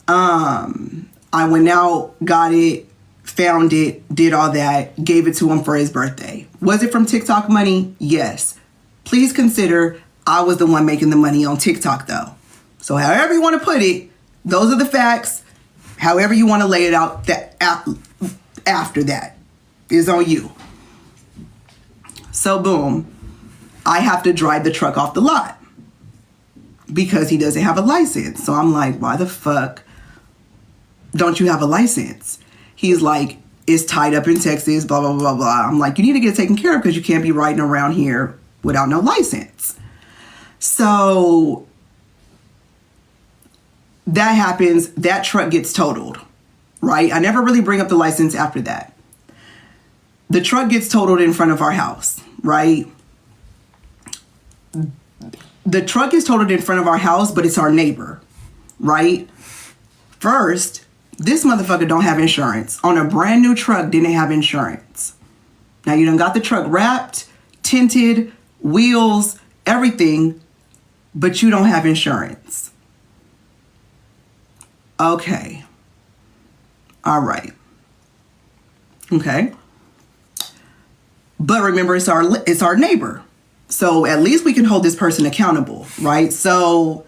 I went out, got it, found it, did all that, gave it to him for his birthday. Was it from TikTok money? Yes. Please consider I was the one making the money on TikTok though. So however you want to put it, those are the facts. However you want to lay it out, that after that is on you. So boom, I have to drive the truck off the lot because he doesn't have a license. So I'm like, why the fuck don't you have a license? He's like, it's tied up in Texas, blah, blah, blah, blah. I'm like, you need to get it taken care of because you can't be riding around here without no license. So that happens. That truck gets totaled, right? I never really bring up the license after that. The truck gets totaled in front of our house, right? The truck is totaled in front of our house, but it's our neighbor, right? First, this motherfucker don't have insurance. On a brand new truck, didn't have insurance. Now you done got the truck wrapped, tinted, wheels, everything, but you don't have insurance. Okay. All right. Okay. But remember, it's our neighbor. So at least we can hold this person accountable, right? So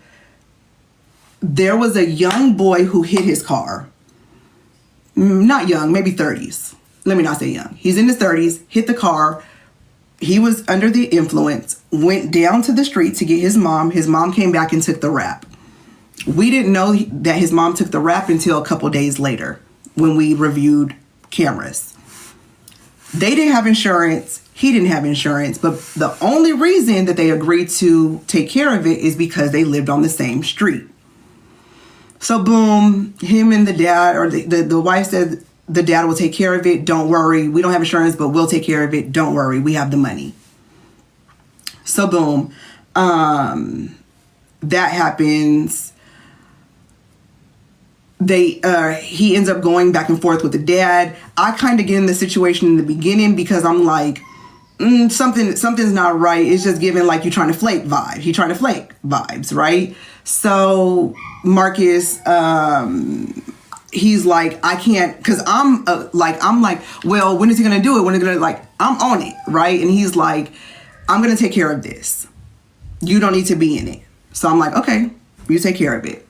there was a young boy who hit his car. Not young, maybe 30s. Let me not say young. He's in his 30s, hit the car. He was under the influence, went down to the street to get his mom. His mom came back and took the rap. We didn't know that his mom took the rap until a couple days later when we reviewed cameras. They didn't have insurance. He didn't have insurance, but the only reason that they agreed to take care of it is because they lived on the same street. So boom, him and the dad, or the wife said the dad will take care of it. Don't worry. We don't have insurance, but we'll take care of it. Don't worry. We have the money. So boom, that happens. He ends up going back and forth with the dad. I kind of get in the situation in the beginning because I'm like, something's not right. It's just giving like you're trying to flake vibe. He trying to flake vibes, right? So Marcus, he's like, I can't, because I'm like, well, when is he gonna do it? When is he gonna, like, I'm on it, right? And he's like, I'm gonna take care of this. You don't need to be in it. So I'm like, okay, you take care of it.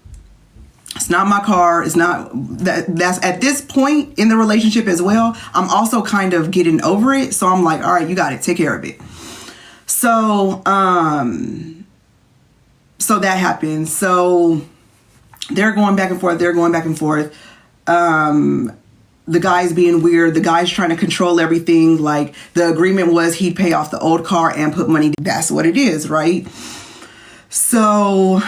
It's not my car. It's not that's at this point in the relationship as well. I'm also kind of getting over it. So I'm like, all right, you got it. Take care of it. So, so that happens. So they're going back and forth. The guy's being weird. The guy's trying to control everything. Like, the agreement was he'd pay off the old car and put money. That's what it is, right? So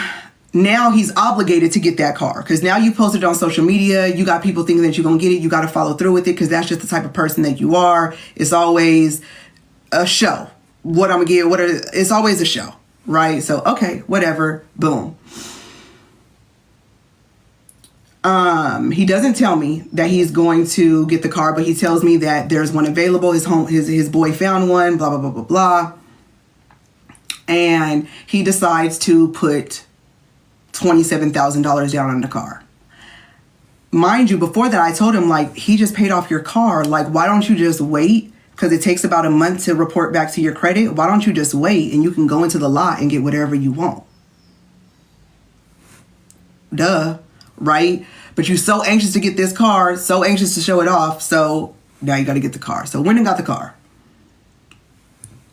now he's obligated to get that car because now you posted it on social media. You got people thinking that you're going to get it. You got to follow through with it because that's just the type of person that you are. It's always a show. What I'm going to get, it's always a show, right? So, okay, whatever. Boom. He doesn't tell me that he's going to get the car, but he tells me that there's one available. His boy found one, blah, blah, blah, blah, blah. And he decides to put $27,000 down on the car. Mind you, before that, I told him, like, he just paid off your car. Like, why don't you just wait? Because it takes about a month to report back to your credit. Why don't you just wait and you can go into the lot and get whatever you want? Duh, right? But you're so anxious to get this car, so anxious to show it off. So now you got to get the car. So went and got the car.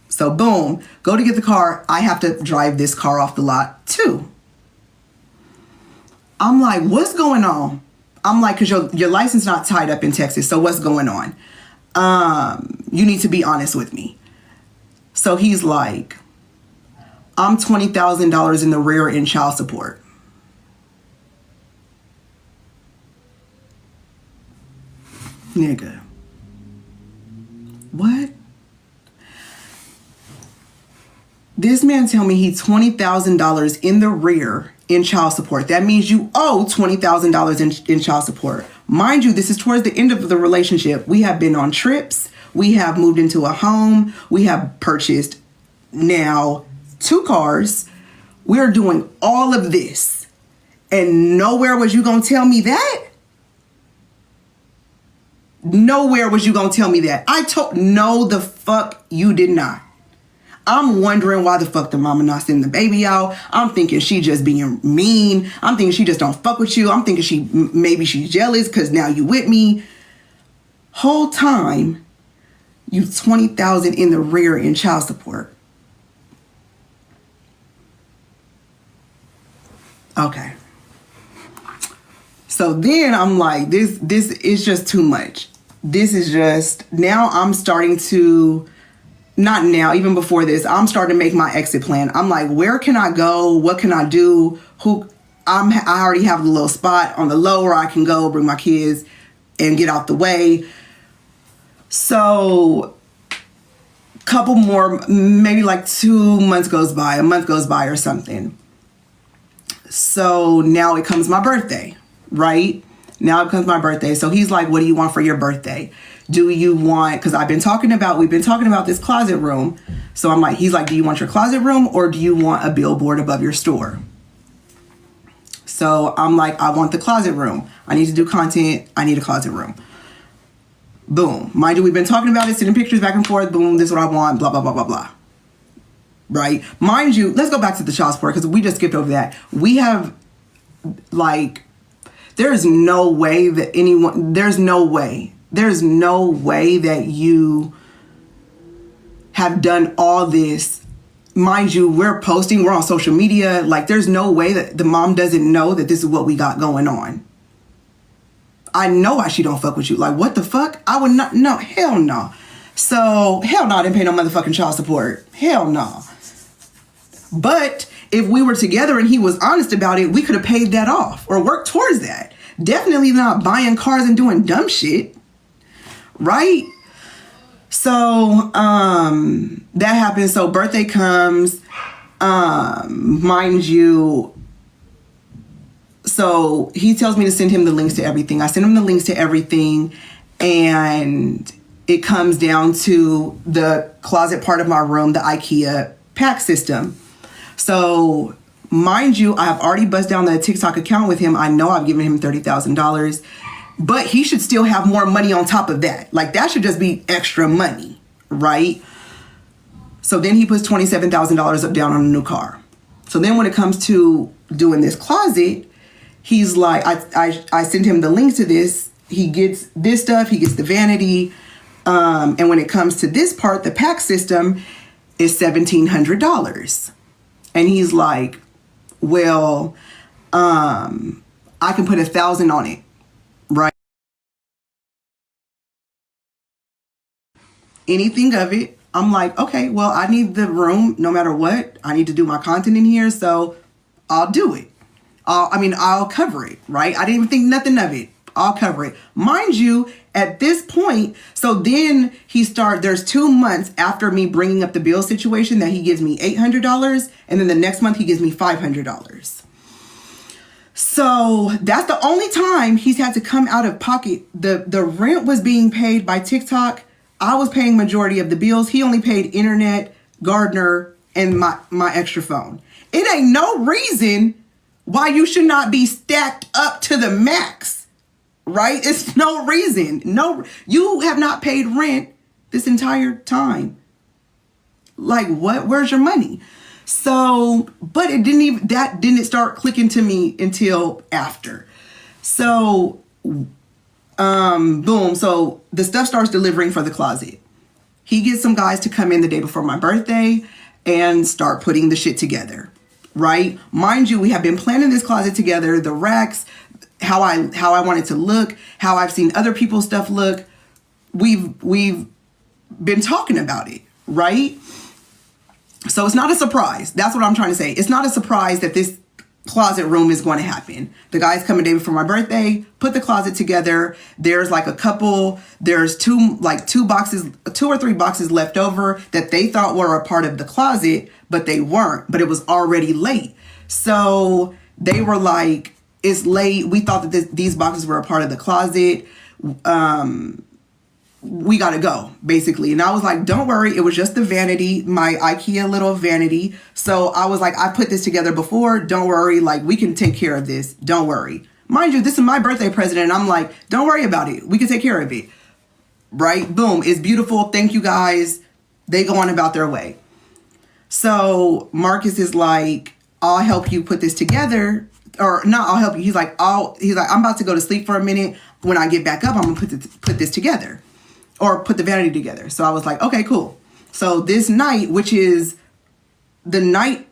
So boom, go to get the car. I have to drive this car off the lot too. I'm like, what's going on? I'm like, because your license not tied up in Texas. So what's going on? You need to be honest with me. So he's like, I'm $20,000 in the rear in child support. Nigga. What? This man tell me he's $20,000 in the rear in child support. That means you owe $20,000 in child support. Mind you, this is towards the end of the relationship. We have been on trips. We have moved into a home. We have purchased now 2 cars. We're doing all of this. And nowhere was you going to tell me that? Nowhere was you going to tell me that. No, the fuck you did not. I'm wondering why the fuck the mama not sending the baby out. I'm thinking she just being mean. I'm thinking she just don't fuck with you. I'm thinking maybe she's jealous because now you with me. Whole time, you $20,000 in the rear in child support. Okay. So then I'm like, this is just too much. This is just, now I'm starting to, not now, even before this, I'm starting to make my exit plan. I'm like, where can I go? What can I do? I already have a little spot on the low where I can go bring my kids and get out the way. So couple more, maybe like 2 months goes by, a month goes by or something. So now it comes my birthday, right? Now it comes my birthday. So he's like, what do you want for your birthday? Do you want, because we've been talking about this closet room. So I'm like, he's like, do you want your closet room or do you want a billboard above your store? So I'm like, I want the closet room. I need to do content. I need a closet room. Boom. Mind you, we've been talking about it, sending pictures back and forth. Boom, this is what I want, blah, blah, blah, blah, blah. Right? Mind you, let's go back to the child support because we just skipped over that. We have, like, there's no way that you have done all this. Mind you, we're on social media. Like, there's no way that the mom doesn't know that this is what we got going on. I know why she don't fuck with you. Like, what the fuck? I would not, no, hell no. So, hell no, I didn't pay no motherfucking child support. Hell no. But if we were together and he was honest about it, we could have paid that off or worked towards that. Definitely not buying cars and doing dumb shit. Right? So, that happens. So, birthday comes. Mind you, so he tells me to send him the links to everything. I send him the links to everything, and it comes down to the closet part of my room, the IKEA pack system. So, mind you, I have already buzzed down the TikTok account with him. I know I've given him $30,000, but he should still have more money on top of that. Like, that should just be extra money, right? So then he puts $27,000 up down on a new car. So then when it comes to doing this closet, he's like, I send him the link to this. He gets this stuff. He gets the vanity. And when it comes to this part, the pack system is $1,700. And he's like, well, I can put 1,000 on it, right? Anything of it. I'm like, okay, well, I need the room no matter what. I need to do my content in here, so I'll do it. I'll cover it, right? I didn't even think nothing of it. I'll cover it. Mind you, at this point, so then there's 2 months after me bringing up the bill situation that he gives me $800, and then the next month he gives me $500. So that's the only time he's had to come out of pocket. The rent was being paid by TikTok. I was paying majority of the bills. He only paid internet, gardener, and my extra phone. It ain't no reason why you should not be stacked up to the max, right? It's no reason. No, you have not paid rent this entire time. Like, what? Where's your money? So, but that didn't start clicking to me until after. So, boom. So the stuff starts delivering for the closet. He gets some guys to come in the day before my birthday and start putting the shit together, right? Mind you, we have been planning this closet together, the racks, how I want it to look, how I've seen other people's stuff look. We've been talking about it, right? So it's not a surprise. That's what I'm trying to say. It's not a surprise that this closet room is going to happen. The guys come a day before my birthday, put the closet together. There's like there's two or three boxes left over that they thought were a part of the closet, but they weren't, but it was already late. So they were like, it's late. We thought that these boxes were a part of the closet. We got to go, basically. And I was like, don't worry. It was just the vanity, my IKEA little vanity. So I was like, I put this together before. Don't worry. Like, we can take care of this. Don't worry. Mind you, this is my birthday present. And I'm like, don't worry about it. We can take care of it. Right? Boom. It's beautiful. Thank you guys. They go on about their way. So Marcus is like, I'll help you put this together. Or not, I'll help you. He's like, I'm about to go to sleep for a minute. When I get back up, I'm going to put this together. Or put the vanity together. So I was like, okay, cool. So this night, which is the night,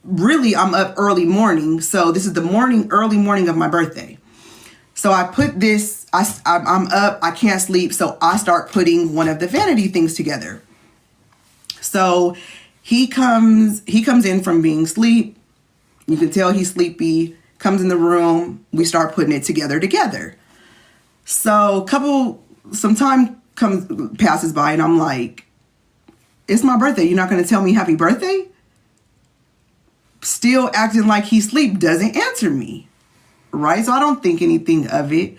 really, I'm up early morning. So this is the early morning of my birthday. So I put this, I'm up, I can't sleep. So I start putting one of the vanity things together. So he comes in from being asleep. You can tell he's sleepy, comes in the room. We start putting it together. So some time passes by and I'm like, it's my birthday. You're not going to tell me happy birthday? Still acting like he's asleep, doesn't answer me. Right? So I don't think anything of it.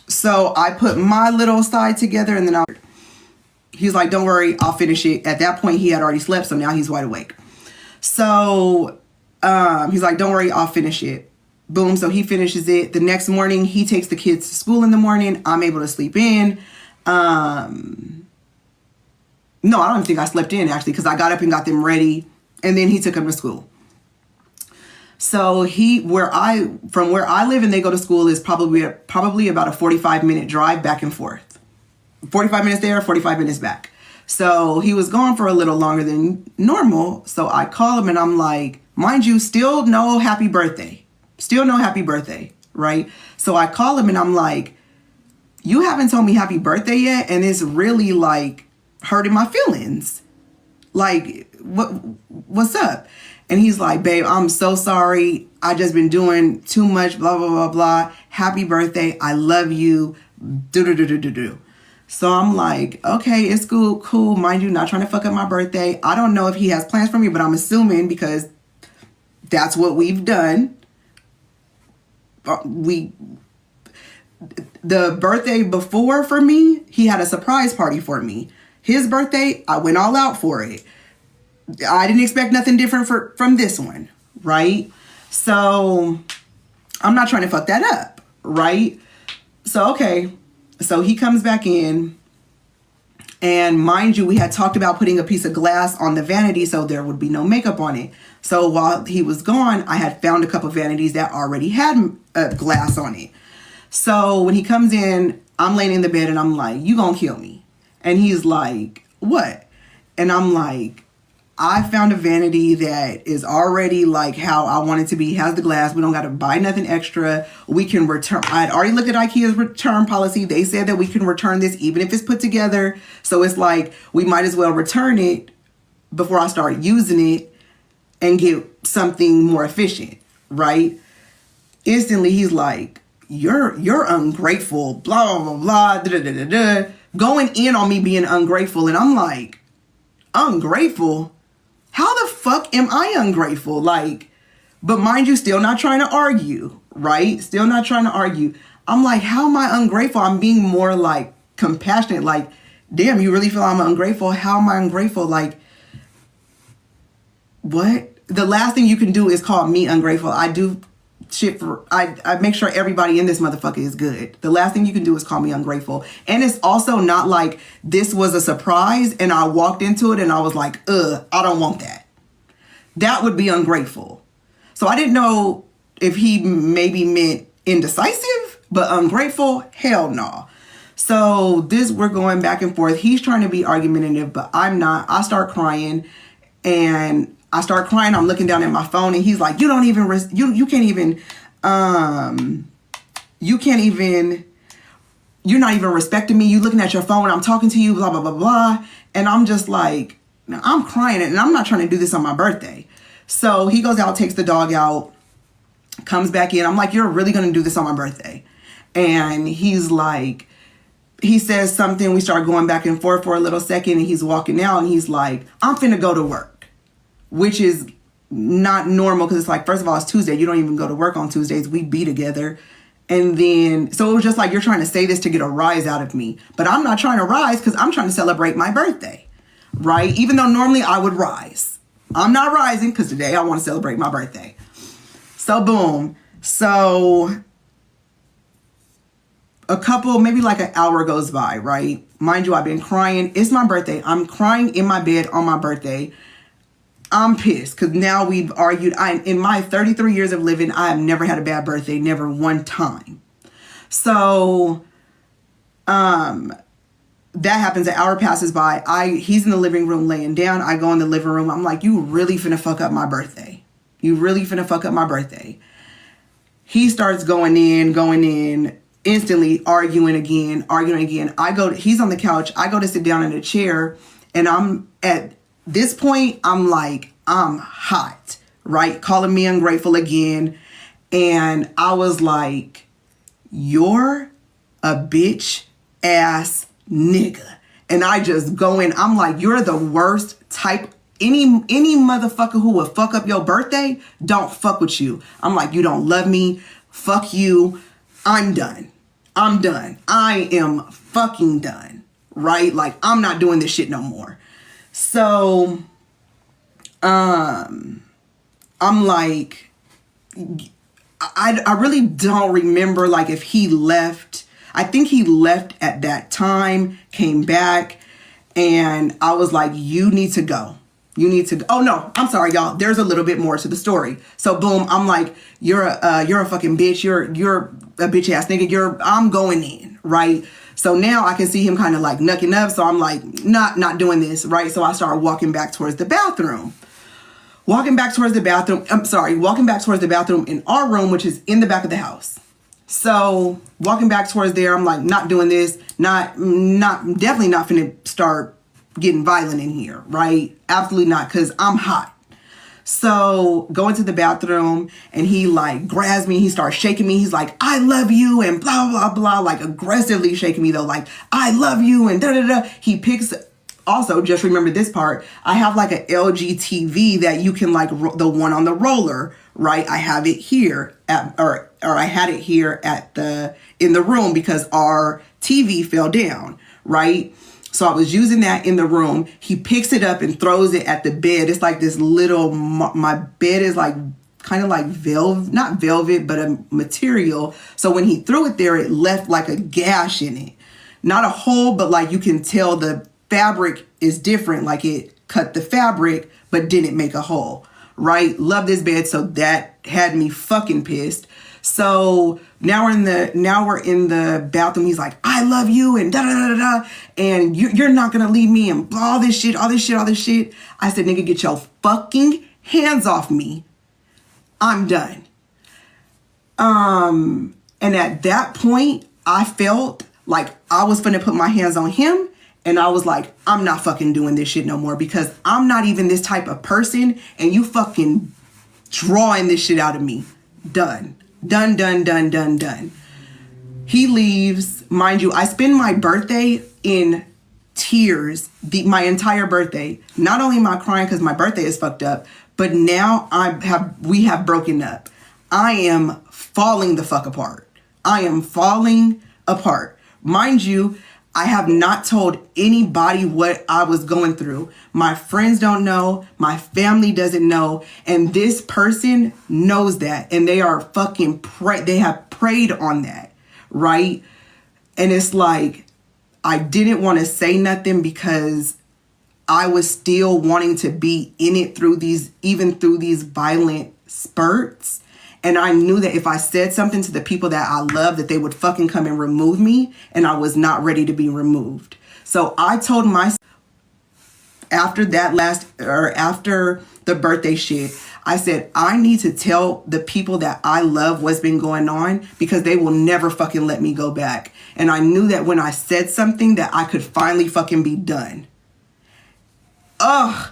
So I put my little side together and then he's like, don't worry, I'll finish it. At that point, he had already slept. So now he's wide awake. So he's like, don't worry, I'll finish it. Boom. So he finishes it. The next morning, he takes the kids to school in the morning. I'm able to sleep in. No, I don't think I slept in actually, because I got up and got them ready. And then he took them to school. So from where I live and they go to school is probably about a 45-minute drive back and forth. 45 minutes there, 45 minutes back. So he was gone for a little longer than normal. So I call him and I'm like, mind you, still no happy birthday, right? So I call him and I'm like, you haven't told me happy birthday yet, and it's really like hurting my feelings. Like, what's up? And he's like, babe, I'm so sorry. I just been doing too much, blah, blah, blah, blah. Happy birthday. I love you. Do. So I'm like, okay, it's cool. Mind you, not trying to fuck up my birthday. I don't know if he has plans for me, but I'm assuming because that's what we've done. The birthday before for me, he had a surprise party for me. His birthday, I went all out for it. I didn't expect nothing different from this one, right? So I'm not trying to fuck that up, right? So, okay. So he comes back in, and mind you, we had talked about putting a piece of glass on the vanity so there would be no makeup on it. So while he was gone, I had found a couple vanities that already had glass on it. So when he comes in, I'm laying in the bed and I'm like, you gonna kill me? And he's like, what? And I'm like, I found a vanity that is already like how I want it to be. Has the glass. We don't got to buy nothing extra. We can return. I had already looked at IKEA's return policy. They said that we can return this even if it's put together. So it's like we might as well return it before I start using it and get something more efficient, right? Instantly, he's like, you're ungrateful, blah, blah, blah, da, da, da, da, going in on me being ungrateful. And I'm like, ungrateful? How the fuck am I ungrateful? Like, but mind you, still not trying to argue, right? Still not trying to argue. I'm like, how am I ungrateful? I'm being more like compassionate. Like, damn, you really feel I'm ungrateful? How am I ungrateful? Like, what? The last thing you can do is call me ungrateful. I do shit for, I make sure everybody in this motherfucker is good. The last thing you can do is call me ungrateful. And it's also not like this was a surprise and I walked into it and I was like, I don't want that. That would be ungrateful. So I didn't know if he maybe meant indecisive, but ungrateful, hell no. So we're going back and forth. He's trying to be argumentative, but I'm not. I start crying I'm looking down at my phone and he's like, you're not even respecting me. You looking at your phone. I'm talking to you, blah, blah, blah, blah. And I'm just like, I'm crying and I'm not trying to do this on my birthday. So he goes out, takes the dog out, comes back in. I'm like, you're really going to do this on my birthday? And he's like, he says something. We start going back and forth for a little second and he's walking out and he's like, I'm finna go to work. Which is not normal because it's like, first of all, it's Tuesday. You don't even go to work on Tuesdays. We be together. And then, so it was just like, you're trying to say this to get a rise out of me. But I'm not trying to rise because I'm trying to celebrate my birthday, right? Even though normally I would rise. I'm not rising because today I want to celebrate my birthday. So boom. So maybe like an hour goes by, right? Mind you, I've been crying. It's my birthday. I'm crying in my bed on my birthday. I'm pissed because now we've argued. In my 33 years of living, I have never had a bad birthday, never one time. So, that happens. An hour passes by. He's in the living room laying down. I go in the living room. I'm like, you really finna fuck up my birthday. You really finna fuck up my birthday. He starts going in, instantly arguing again. He's on the couch. I go to sit down in a chair and I'm at this point, I'm like, I'm hot, right? Calling me ungrateful again. And I was like, you're a bitch ass nigga. And I just go in, I'm like, you're the worst type. Any motherfucker who would fuck up your birthday, don't fuck with you. I'm like, you don't love me. Fuck you. I'm done. I am fucking done, right? Like, I'm not doing this shit no more. So, I'm like, I really don't remember like if he left. I think he left at that time, came back, and I was like, you need to go. Oh no, I'm sorry, y'all. There's a little bit more to the story. So boom, I'm like, you're a fucking bitch. You're a bitch ass nigga. I'm going in, right? So now I can see him kind of like knucking up. So I'm like, not doing this, right? So I start walking back towards the bathroom. Walking back towards the bathroom in our room, which is in the back of the house. So walking back towards there, I'm like, not doing this, definitely not finna start getting violent in here, right? Absolutely not, because I'm hot. So go into the bathroom and he like grabs me. He starts shaking me. He's like, I love you and blah, blah, blah, like aggressively shaking me though. Like, I love you and da, da, da. He picks, also just remember this part. I have like an LG TV that you can like the one on the roller, right? I have it here or I had it here in the room because our TV fell down, right? So I was using that in the room. He picks it up and throws it at the bed. It's like this little, my bed is like kind of like velvet, not velvet, but a material. So when he threw it there, it left like a gash in it. Not a hole, but like you can tell the fabric is different. Like it cut the fabric, but didn't make a hole, right? Love this bed. So that had me fucking pissed. So now we're in the bathroom. He's like, I love you and da da da da da, and you're not gonna leave me and all this shit. I said, nigga, get your fucking hands off me. I'm done. And at that point, I felt like I was finna put my hands on him, and I was like, I'm not fucking doing this shit no more because I'm not even this type of person, and you fucking drawing this shit out of me. Done. Done. He leaves. Mind you, I spend my birthday in tears, my entire birthday. Not only am I crying because my birthday is fucked up, but now we have broken up. I am falling the fuck apart. Mind you, I have not told anybody what I was going through. My friends don't know. My family doesn't know. And this person knows that. And they are fucking they have preyed on that. Right? And it's like, I didn't want to say nothing because I was still wanting to be in it through these violent spurts. And I knew that if I said something to the people that I love, that they would fucking come and remove me. And I was not ready to be removed. So I told myself after the birthday shit, I said, I need to tell the people that I love what's been going on because they will never fucking let me go back. And I knew that when I said something that I could finally fucking be done. Ugh.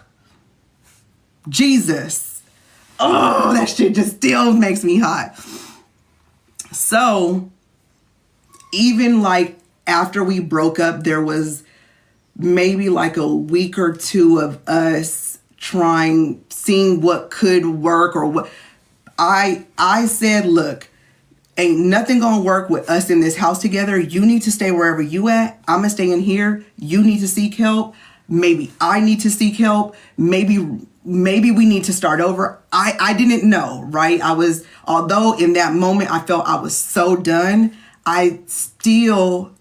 Jesus. Oh, that shit just still makes me hot. So, even like after we broke up, there was maybe like a week or two of us seeing what could work or what. I said, look, ain't nothing gonna work with us in this house together. You need to stay wherever you at. I'm gonna stay in here. You need to seek help. Maybe I need to seek help. Maybe we need to start over. I didn't know, right? Although in that moment I felt I was so done, I still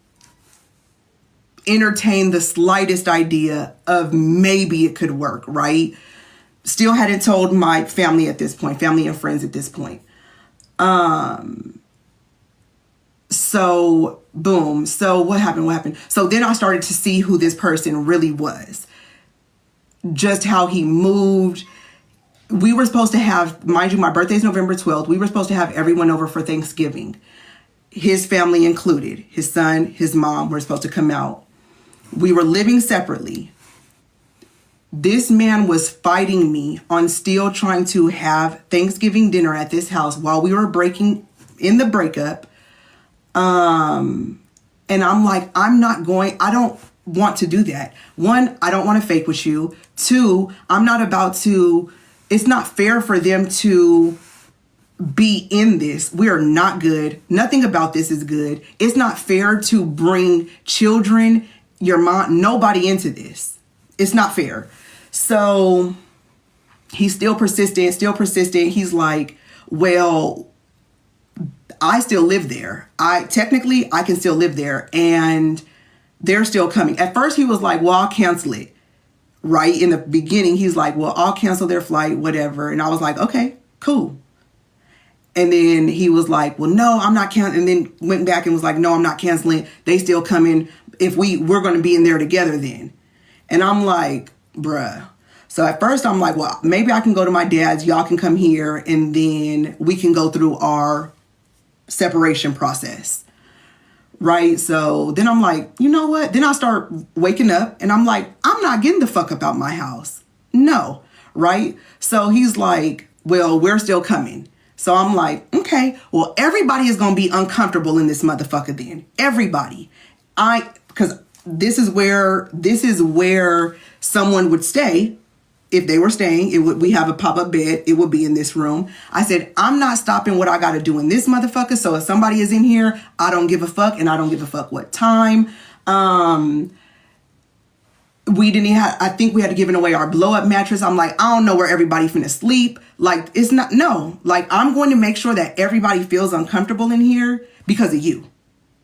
entertained the slightest idea of maybe it could work, right? Still hadn't told my family and friends at this point. So boom. So what happened? So then I started to see who this person really was. Just how he moved. We were supposed to have, mind you, my birthday is November 12th. We were supposed to have everyone over for Thanksgiving. His family included. His son, his mom were supposed to come out. We were living separately. This man was fighting me on still trying to have Thanksgiving dinner at this house while we were breaking in the breakup. And I'm like, I don't want to do that. One, I don't want to fake with you. Two, it's not fair for them to be in this. We are not good. Nothing about this is good. It's not fair to bring children, your mom, nobody into this. It's not fair. So he's still persistent. He's like, well, I still live there. I can still live there and they're still coming. At first he was like, well, I'll cancel it. Right in the beginning, he's like, well, I'll cancel their flight, whatever. And I was like, okay, cool. And then he was like, well, no, I'm not canceling. And then went back and was like, no, I'm not canceling. They still coming. If we're going to be in there together then. And I'm like, bruh. So at first I'm like, well, maybe I can go to my dad's. Y'all can come here and then we can go through our separation process. Right? So then I'm like, you know what? Then I start waking up and I'm like, I'm not getting the fuck up out my house. No. Right? So he's like, well, we're still coming. So I'm like, okay, well, everybody is going to be uncomfortable in this motherfucker then. Everybody. Because this is where someone would stay. If they were staying, we have a pop-up bed. It would be in this room. I said, I'm not stopping what I got to do in this motherfucker. So if somebody is in here, I don't give a fuck. And I don't give a fuck what time. We didn't have, I think we had to give away our blow-up mattress. I'm like, I don't know where everybody finna sleep. Like, it's not, no. Like, I'm going to make sure that everybody feels uncomfortable in here because of you.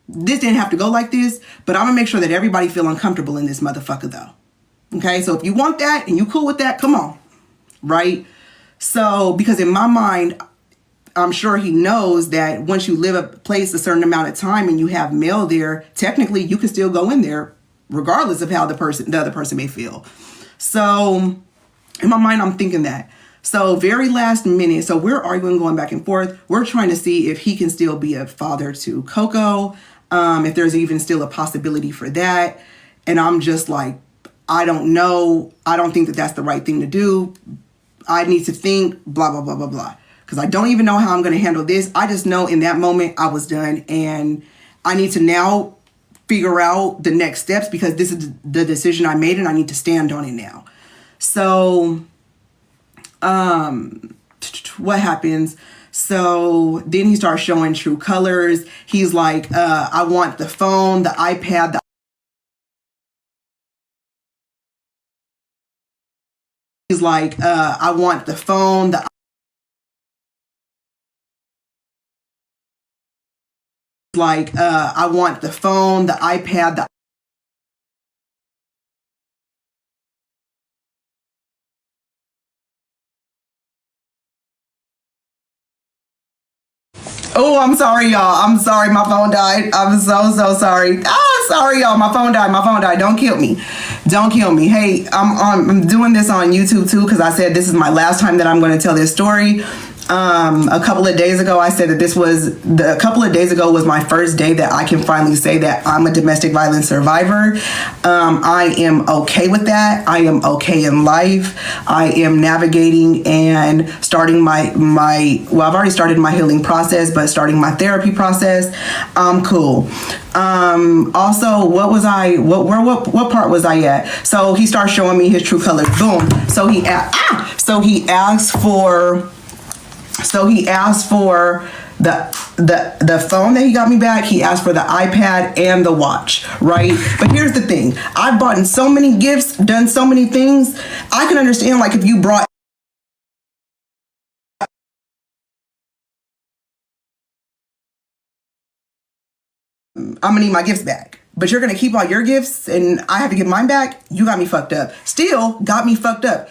This didn't have to go like this, but I'm going to make sure that everybody feel uncomfortable in this motherfucker though. Okay, so if you want that and you cool with that, come on, right? So, because in my mind, I'm sure he knows that once you live a place a certain amount of time and you have mail there, technically you can still go in there regardless of how the other person may feel. So, in my mind, I'm thinking that. So, very last minute, so we're arguing, going back and forth. We're trying to see if he can still be a father to Coco, if there's even still a possibility for that. And I'm just like, I don't know. I don't think that that's the right thing to do. I need to think, blah, blah, blah, blah, blah. Because I don't even know how I'm going to handle this. I just know in that moment I was done. And I need to now figure out the next steps because this is the decision I made and I need to stand on it now. So, what happens? So then he starts showing true colors. He's like, I want the phone, the iPad, He's like, I want the phone, the I want the phone, the iPad, Oh, I'm sorry, y'all. I'm sorry. My phone died. I'm so sorry. Oh, sorry, y'all. My phone died. Don't kill me. Don't kill me. Hey, I'm doing this on YouTube too because I said this is my last time that I'm going to tell this story. A couple of days ago, I said that a couple of days ago was my first day that I can finally say that I'm a domestic violence survivor. I am okay with that. I am okay in life. I am navigating and starting I've already started my healing process, but starting my therapy process. I'm cool. Also, what part was I at? So he starts showing me his true colors. Boom. So he asked for the phone that he got me back. He asked for the iPad and the watch, right? But here's the thing. I've bought in so many gifts, done so many things. I can understand, like, if you brought I'm gonna need my gifts back. But you're gonna keep all your gifts and I have to get mine back? You got me fucked up. Still got me fucked up.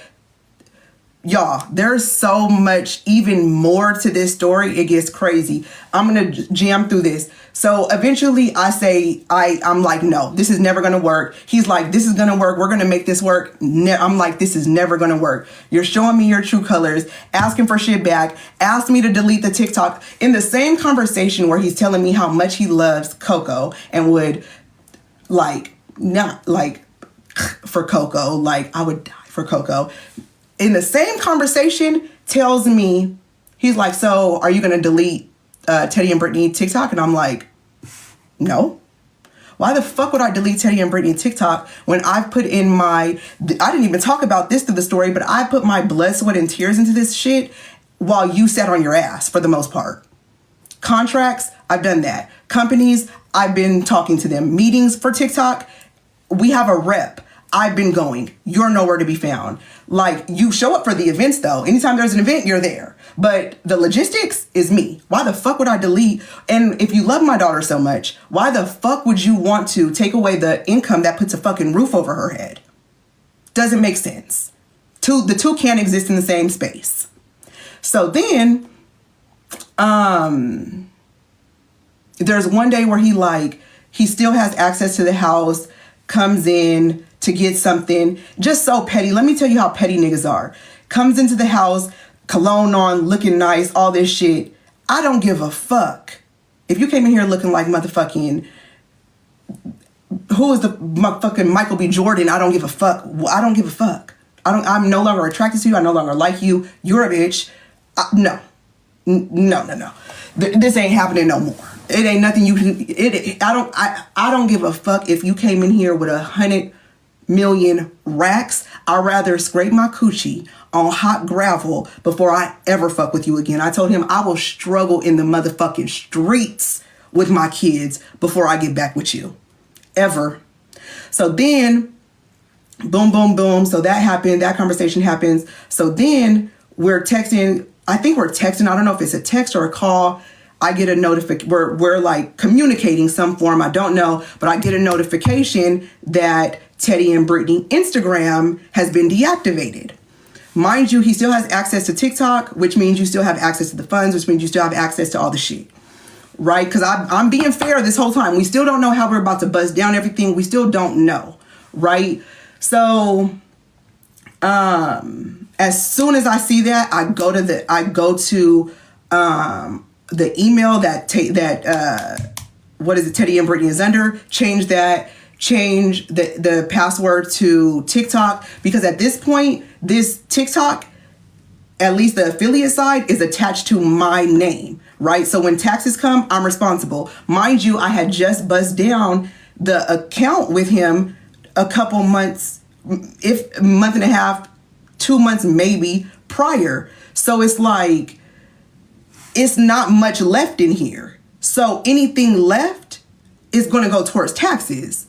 Y'all, there's so much even more to this story. It gets crazy. I'm going to jam through this. So eventually I'm like, no, this is never going to work. He's like, this is going to work. We're going to make this work. I'm like, this is never going to work. You're showing me your true colors, asking for shit back, asked me to delete the TikTok in the same conversation where he's telling me how much he loves Coco and would not for Coco, like I would die for Coco. In the same conversation, tells me, he's like, so are you going to delete Teddy and Brittney TikTok? And I'm like, no. Why the fuck would I delete Teddy and Brittney TikTok when I've put in I didn't even talk about this through the story, but I put my blood, sweat, and tears into this shit while you sat on your ass for the most part. Contracts, I've done that. Companies, I've been talking to them. Meetings for TikTok, we have a rep. I've been going. You're nowhere to be found. Like, you show up for the events, though. Anytime there's an event, you're there. But the logistics is me. Why the fuck would I delete? And if you love my daughter so much, why the fuck would you want to take away the income that puts a fucking roof over her head? Doesn't make sense. The two can't exist in the same space. So then, there's one day where he still has access to the house, comes in to get something, just so petty. Let me tell you how petty niggas are. Comes into the house, cologne on, looking nice, all this shit. I don't give a fuck. If you came in here looking like motherfucking, who is the motherfucking Michael B. Jordan? I don't give a fuck. I don't give a fuck. I'm no longer attracted to you. I no longer like you. You're a bitch. No. This ain't happening no more. It ain't nothing you can. I don't give a fuck if you came in here with 100 million racks. I'd rather scrape my coochie on hot gravel before I ever fuck with you again. I told him I will struggle in the motherfucking streets with my kids before I get back with you. Ever. So then, boom, boom, boom. So that happened. That conversation happens. So then we're texting. I think we're texting. I don't know if it's a text or a call. I get a notification. We're like communicating some form. I don't know. But I get a notification that Teddy and Brittney Instagram has been deactivated. Mind you, he still has access to TikTok, which means you still have access to the funds, which means you still have access to all the shit. Right? Because I'm being fair this whole time. We still don't know how we're about to bust down everything. We still don't know. Right? So, as soon as I see that, I go to the email that what is it? Teddy and Brittney is under. Change the password to TikTok, because at this point, this TikTok, at least the affiliate side, is attached to my name, right? So when taxes come, I'm responsible. Mind you, I had just buzzed down the account with him a couple months, if a month and a half, 2 months maybe prior. So it's like, it's not much left in here. So anything left is going to go towards taxes.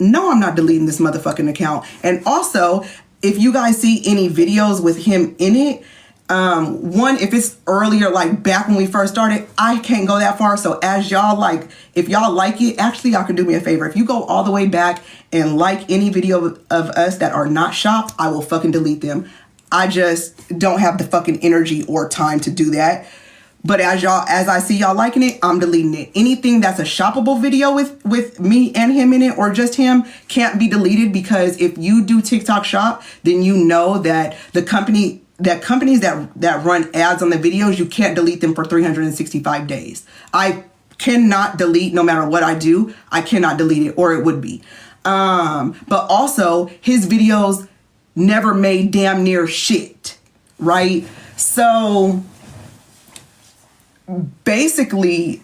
No, I'm not deleting this motherfucking account. And also, if you guys see any videos with him in it, one, if it's earlier, like back when we first started, I can't go that far. So as y'all like, if y'all like it, actually y'all can do me a favor. If you go all the way back and like any video of us that are not shopped, I will fucking delete them. I just don't have the fucking energy or time to do that. But as I see y'all liking it, I'm deleting it. Anything that's a shoppable video with me and him in it, or just him, can't be deleted, because if you do TikTok shop, then you know that companies that run ads on the videos, you can't delete them for 365 days. I cannot delete, no matter what I do, I cannot delete it, or it would be. But also, his videos never made damn near shit, right? So basically,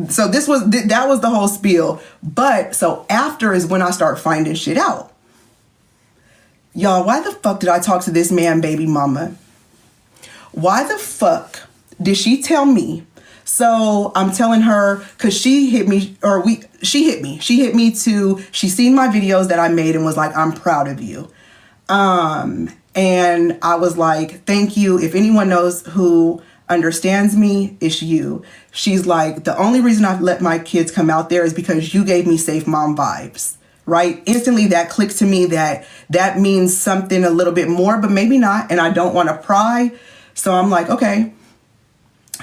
so that was the whole spiel. But so after is when I start finding shit out. Y'all, why the fuck did I talk to this man baby mama? Why the fuck did she tell me? So I'm telling her, because she hit me too. She seen my videos that I made and was like, I'm proud of you. And I was like, thank you. If anyone knows who understands me, it's you. She's like, the only reason I've let my kids come out there is because you gave me safe mom vibes, right? Instantly that clicks to me that means something a little bit more, but maybe not. And I don't want to pry. So I'm like, okay.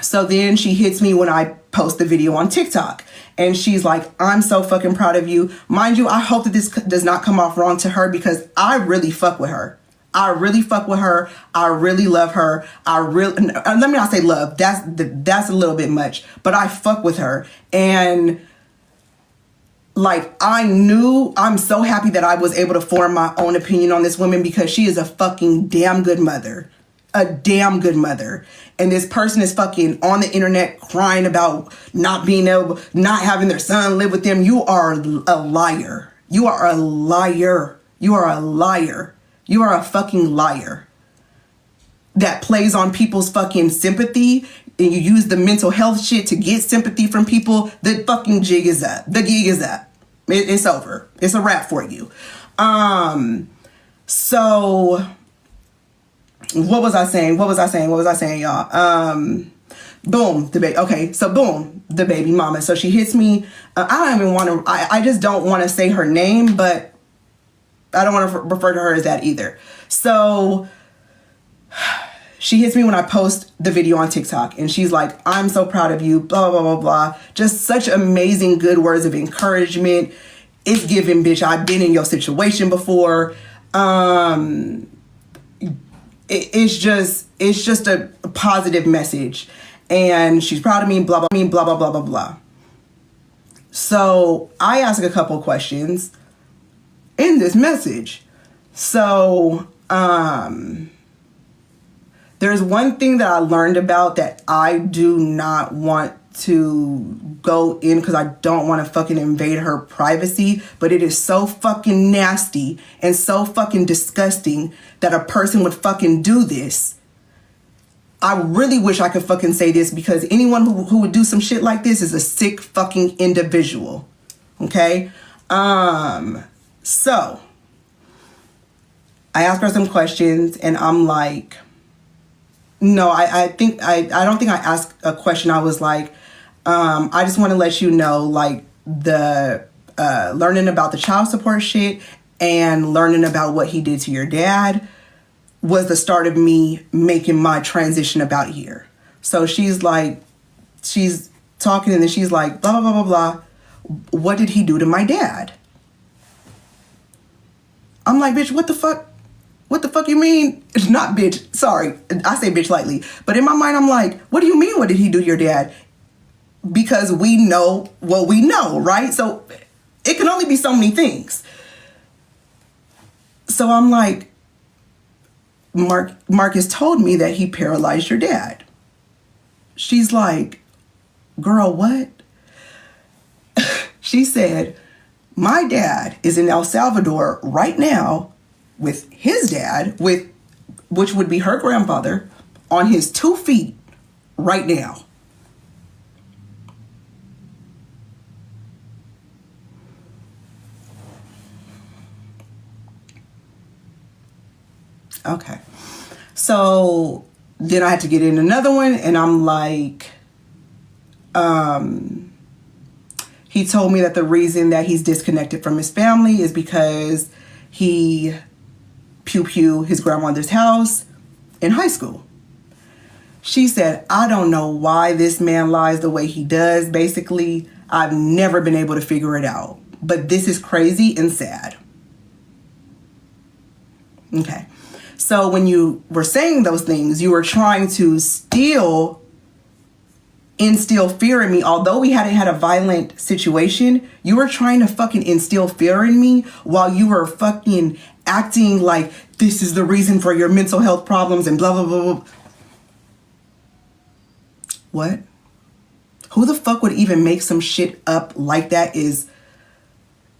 So then she hits me when I post the video on TikTok, and she's like, I'm so fucking proud of you. Mind you, I hope that this does not come off wrong to her, because I really fuck with her. I really fuck with her. I really love her. Let me not say love. That's a little bit much, but I fuck with her. And like, I'm so happy that I was able to form my own opinion on this woman, because she is a fucking damn good mother. A damn good mother. And this person is fucking on the internet crying about not having their son live with them. You are a liar. You are a liar. You are a liar. You are a fucking liar that plays on people's fucking sympathy, and you use the mental health shit to get sympathy from people. The fucking jig is up. The gig is up. It's over. It's a wrap for you. So what was I saying, y'all? Boom, the baby mama. So she hits me. I don't even want to, I just don't want to say her name, but I don't want to refer to her as that either. So she hits me when I post the video on TikTok, and she's like, I'm so proud of you, blah, blah, blah, blah. Just such amazing good words of encouragement. It's given, bitch. I've been in your situation before. It's just a positive message. And she's proud of me, blah, blah, blah, blah, blah, blah, blah. So I ask a couple questions in this message. So there's one thing that I learned about that I do not want to go in because I don't want to fucking invade her privacy, but it is so fucking nasty and so fucking disgusting that a person would fucking do this. I really wish I could fucking say this, because anyone who would do some shit like this is a sick fucking individual. Okay? So I asked her some questions and I'm like, no, I don't think I asked a question. I was like, I just want to let you know, like, the learning about the child support shit and learning about what he did to your dad was the start of me making my transition about here. So she's like, she's talking and then she's like, blah, blah, blah, blah, blah. What did he do to my dad? I'm like, bitch, what the fuck? What the fuck you mean? It's not bitch. Sorry. I say bitch lightly. But in my mind, I'm like, what do you mean? What did he do to your dad? Because we know what we know, right? So it can only be so many things. So I'm like, Marcus told me that he paralyzed your dad. She's like, girl, what? She said, my dad is in El Salvador right now with his dad, which would be her grandfather, on his 2 feet right now. Okay. So then I had to get in another one and I'm like, he told me that the reason that he's disconnected from his family is because he pew his grandmother's house in high school. She said, I don't know why this man lies the way he does. Basically, I've never been able to figure it out. But this is crazy and sad. Okay. So when you were saying those things, you were trying to instill fear in me. Although we hadn't had a violent situation, you were trying to fucking instill fear in me while you were fucking acting like this is the reason for your mental health problems and blah, blah, blah, blah. What? Who the fuck would even make some shit up like that? Is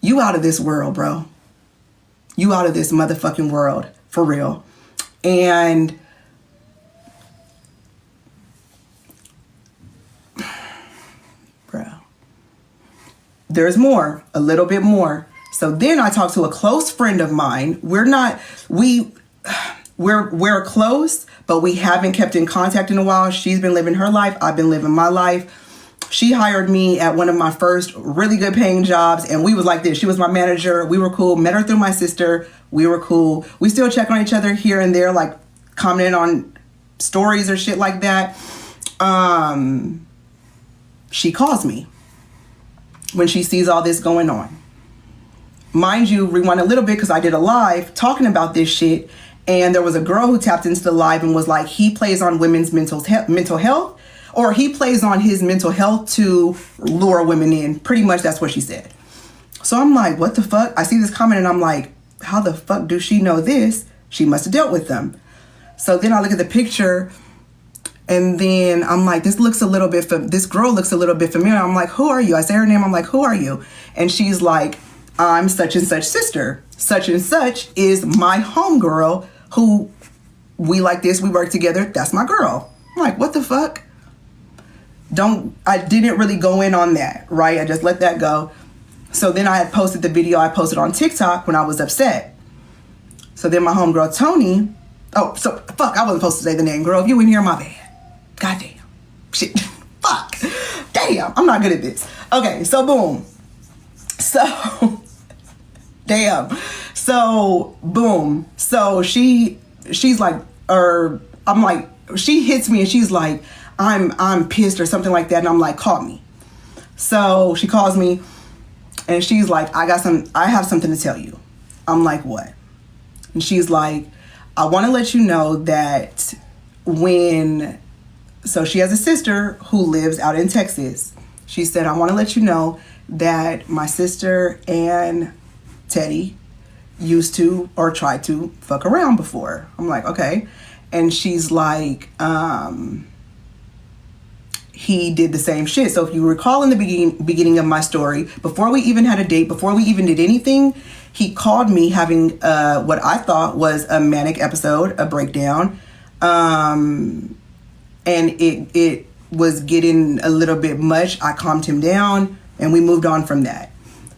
you out of this world, bro. You out of this motherfucking world. For real. And bro, there's more, a little bit more. So then I talked to a close friend of mine. We're close, but we haven't kept in contact in a while. She's been living her life. I've been living my life. She hired me at one of my first really good paying jobs. And we was like this. She was my manager. We were cool. Met her through my sister. We were cool. We still check on each other here and there, like commenting on stories or shit like that. She calls me when she sees all this going on. Mind you, rewind a little bit because I did a live talking about this shit. And there was a girl who tapped into the live and was like, he plays on women's mental health, or he plays on his mental health to lure women in. Pretty much that's what she said. So I'm like, what the fuck? I see this comment and I'm like, how the fuck do she know this? She must have dealt with them. So then I look at the picture and then I'm like, this girl looks a little bit familiar. I'm like, who are you? I say her name. I'm like, who are you? And she's like, I'm such and such sister. Such and such is my homegirl who we like this. We work together. That's my girl. I'm like, what the fuck? I didn't really go in on that, right? I just let that go. So then I had posted the video I posted on TikTok when I was upset. So then my homegirl Tony, I wasn't supposed to say the name, girl. If you in here, my bad. Goddamn. Shit. Fuck. Damn. I'm not good at this. Okay, so boom. So damn. So boom. So she's like, I'm like, she hits me and she's like, I'm pissed or something like that. And I'm like, call me. So she calls me and she's like, I have something to tell you. I'm like, what? And she's like, I want to let you know that so she has a sister who lives out in Texas. She said, I want to let you know that my sister and Teddy used to or tried to fuck around before. I'm like, okay. And she's like, he did the same shit. So if you recall in the beginning of my story, before we even had a date, before we even did anything, he called me having what I thought was a manic episode, a breakdown. And it was getting a little bit much. I calmed him down and we moved on from that.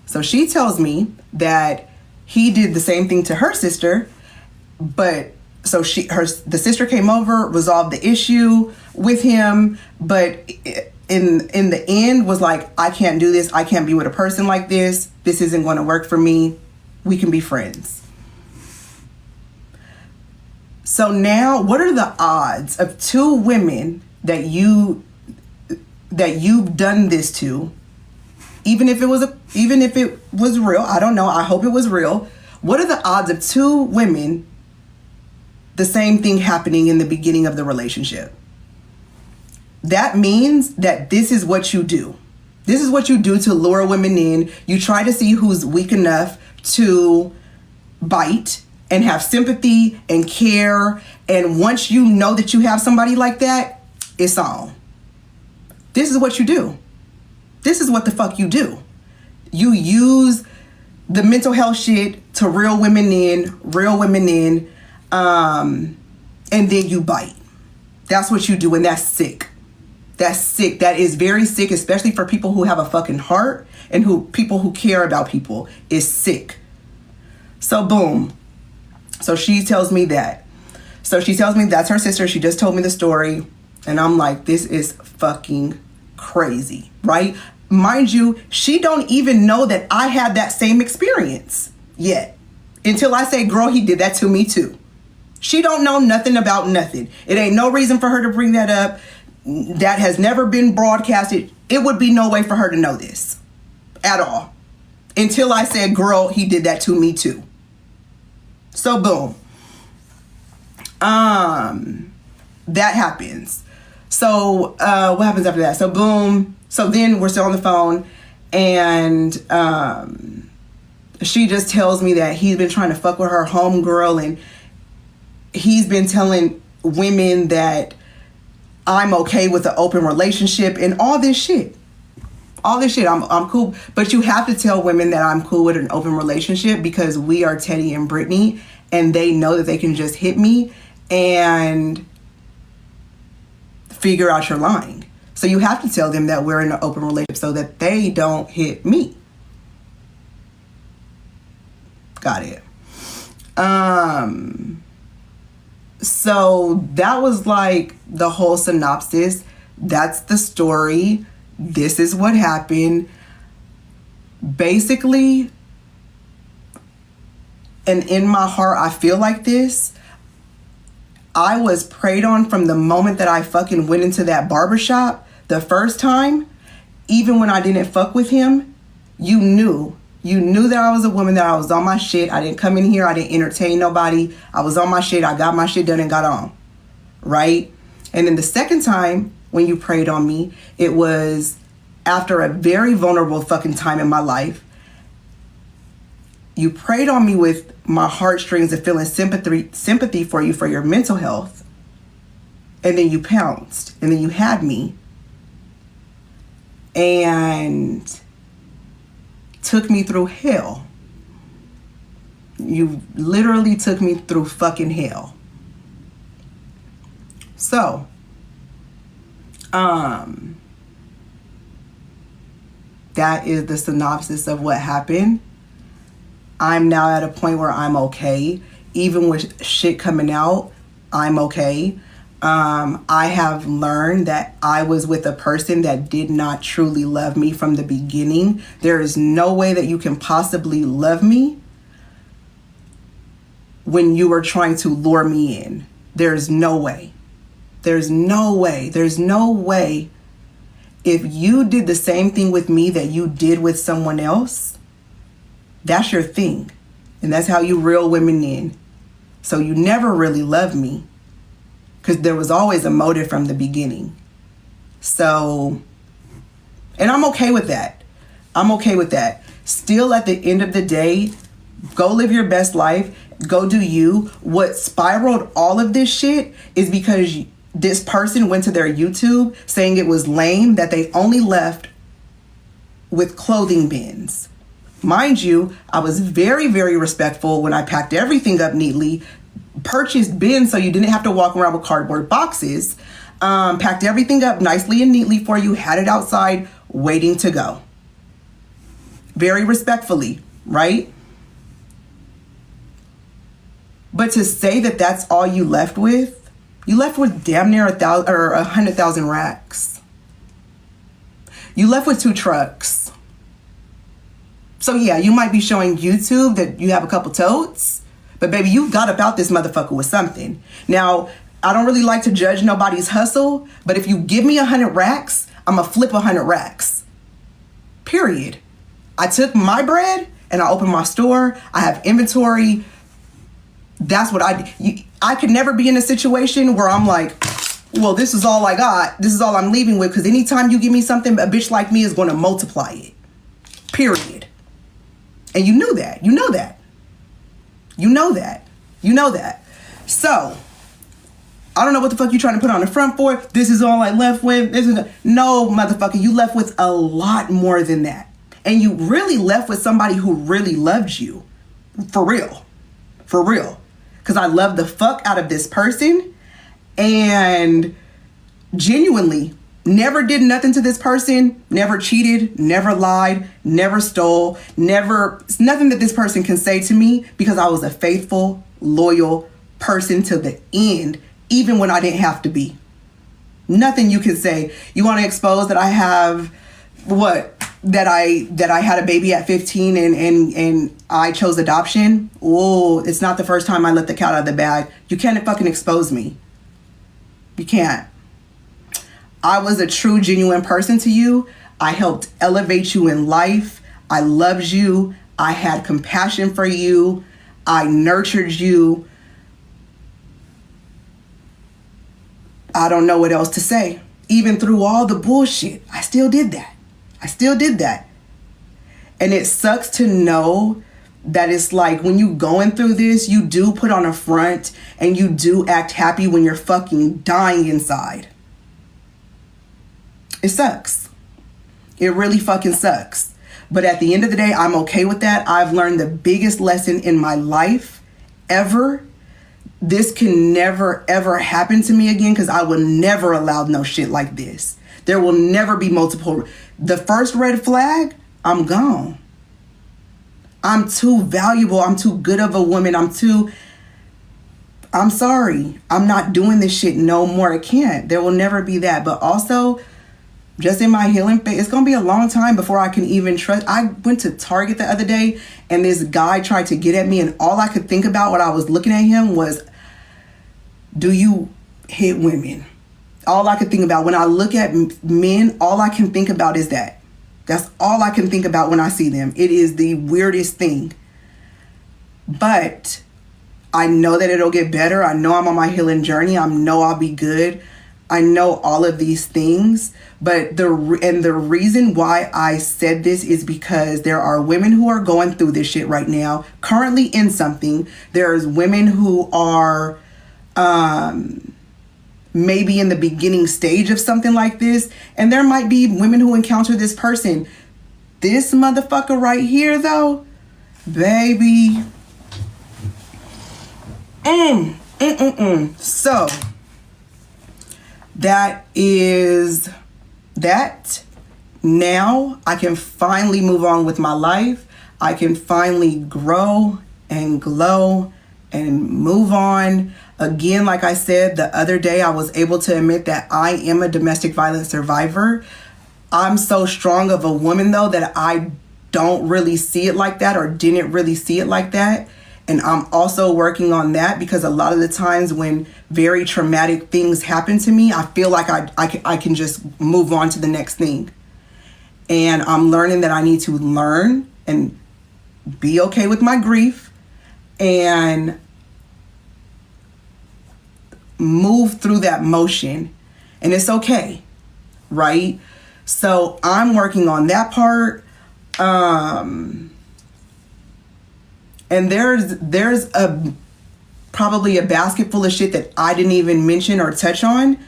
So she tells me that he did the same thing to her sister, but so the sister came over, resolved the issue with him, but in the end was like, I can't do this. I can't be with a person like this. This isn't going to work for me. We can be friends. So now, what are the odds of two women that you've done this to, even if it was real? I don't know. I hope it was real. What are the odds of two women, the same thing happening in the beginning of the relationship? That means that this is what you do. This is what you do to lure women in. You try to see who's weak enough to bite and have sympathy and care. And once you know that you have somebody like that, it's on. This is what you do. This is what the fuck you do. You use the mental health shit to reel women in, and then you bite. That's what you do, and that's sick. That's sick. That is very sick, especially for people who have a fucking heart and people who care about people. Is sick. So boom. So she tells me that. So she tells me that's her sister. She just told me the story. And I'm like, this is fucking crazy, right? Mind you, she don't even know that I had that same experience yet. Until I say, girl, he did that to me too. She don't know nothing about nothing. It ain't no reason for her to bring that up. That has never been broadcasted. It would be no way for her to know this at all. Until I said, girl, he did that to me too. So boom. That happens. So what happens after that? So boom. So then we're still on the phone, and she just tells me that he's been trying to fuck with her homegirl, and he's been telling women that I'm okay with an open relationship and all this shit. All this shit. I'm cool. But you have to tell women that I'm cool with an open relationship, because we are Teddy and Brittney, and they know that they can just hit me and figure out you're lying. So you have to tell them that we're in an open relationship so that they don't hit me. Got it. So that was like the whole synopsis. That's the story. This is what happened. Basically, and in my heart, I feel like this. I was preyed on from the moment that I fucking went into that barbershop the first time. Even when I didn't fuck with him, you knew that I was a woman, that I was on my shit. I didn't come in here. I didn't entertain nobody. I was on my shit. I got my shit done and got on. Right? And then the second time when you preyed on me, it was after a very vulnerable fucking time in my life. You preyed on me with my heartstrings and feeling sympathy for you, for your mental health. And then you pounced. And then you had me. And took me through hell. You literally took me through fucking hell. So, that is the synopsis of what happened. I'm now at a point where I'm okay. Even with shit coming out, I'm okay. I have learned that I was with a person that did not truly love me from the beginning. There is no way that you can possibly love me when you are trying to lure me in. There's no way. There's no way. There's no way. If you did the same thing with me that you did with someone else, that's your thing. And that's how you reel women in. So you never really loved me, because there was always a motive from the beginning. So, and I'm okay with that. I'm okay with that. Still, at the end of the day, go live your best life. Go do you. What spiraled all of this shit is because this person went to their YouTube saying it was lame that they only left with clothing bins. Mind you, I was very, very respectful when I packed everything up neatly, purchased bins so you didn't have to walk around with cardboard boxes, packed everything up nicely and neatly for you, had it outside waiting to go. Very respectfully, right? But to say that that's all you left with damn near 100,000 racks. You left with 2 trucks. So yeah, you might be showing YouTube that you have a couple totes, but baby, you got about this motherfucker with something. Now, I don't really like to judge nobody's hustle, but if you give me 100 racks, I'm gonna flip 100 racks. Period. I took my bread and I opened my store. I have inventory. That's what I do. I could never be in a situation where I'm like, well, this is all I got. This is all I'm leaving with. Because anytime you give me something, a bitch like me is going to multiply it. Period. And you knew that. You know that. You know that. You know that. So, I don't know what the fuck you trying to put on the front for. This is all I left with. No, motherfucker. You left with a lot more than that. And you really left with somebody who really loved you. For real. For real. Because I love the fuck out of this person. And genuinely never did nothing to this person, never cheated, never lied, never stole, nothing that this person can say to me, because I was a faithful, loyal person to the end, even when I didn't have to be. Nothing you can say. You want to expose that I have that I had a baby at 15 and I chose adoption? Oh, it's not the first time I let the cat out of the bag. You can't fucking expose me. You can't. I was a true, genuine person to you. I helped elevate you in life. I loved you. I had compassion for you. I nurtured you. I don't know what else to say. Even through all the bullshit, I still did that. I still did that. And it sucks to know that it's like when you going through this, you do put on a front and you do act happy when you're fucking dying inside. It sucks. It really fucking sucks. But at the end of the day, I'm okay with that. I've learned the biggest lesson in my life ever. This can never, ever happen to me again, because I will never allow no shit like this. There will never be multiple. The first red flag, I'm gone. I'm too valuable. I'm too good of a woman. I'm sorry. I'm not doing this shit no more. I can't. There will never be that. But also, just in my healing phase, it's going to be a long time before I can even trust. I went to Target the other day and this guy tried to get at me, and all I could think about when I was looking at him was, do you hit women? All I could think about when I look at men, all I can think about is that. That's all I can think about when I see them. It is the weirdest thing. But I know that it'll get better. I know I'm on my healing journey. I know I'll be good. I know all of these things. But the reason why I said this is because there are women who are going through this shit right now, currently in something. There's women who are maybe in the beginning stage of something like this. And there might be women who encounter this person. This motherfucker right here, though, baby. So, that is that. Now I can finally move on with my life. I can finally grow and glow and move on. Again, like I said, the other day I was able to admit that I am a domestic violence survivor. I'm so strong of a woman, though, that I don't really see it like that, or didn't really see it like that. And I'm also working on that, because a lot of the times when very traumatic things happen to me, I feel like I can just move on to the next thing. And I'm learning that I need to learn and be okay with my grief and move through that motion. And it's okay, right? So I'm working on that part. And there's a probably a basket full of shit that I didn't even mention or touch on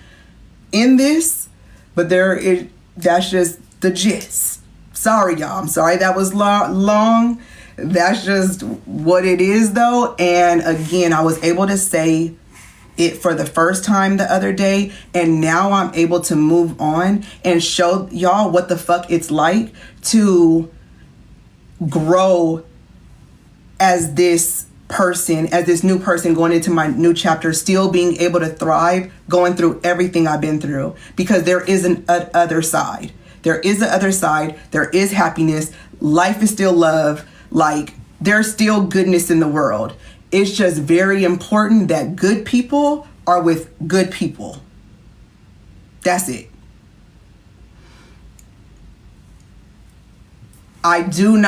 in this, but that's just the gist. Sorry, y'all. I'm sorry that was long. That's just what it is, though. And again, I was able to say it for the first time the other day, and now I'm able to move on and show y'all what the fuck it's like to grow as this person, as this new person going into my new chapter, still being able to thrive, going through everything I've been through, because there is an other side. There is an other side. There is happiness. Life is still love. Like, there's still goodness in the world. It's just very important that good people are with good people. That's it. I do not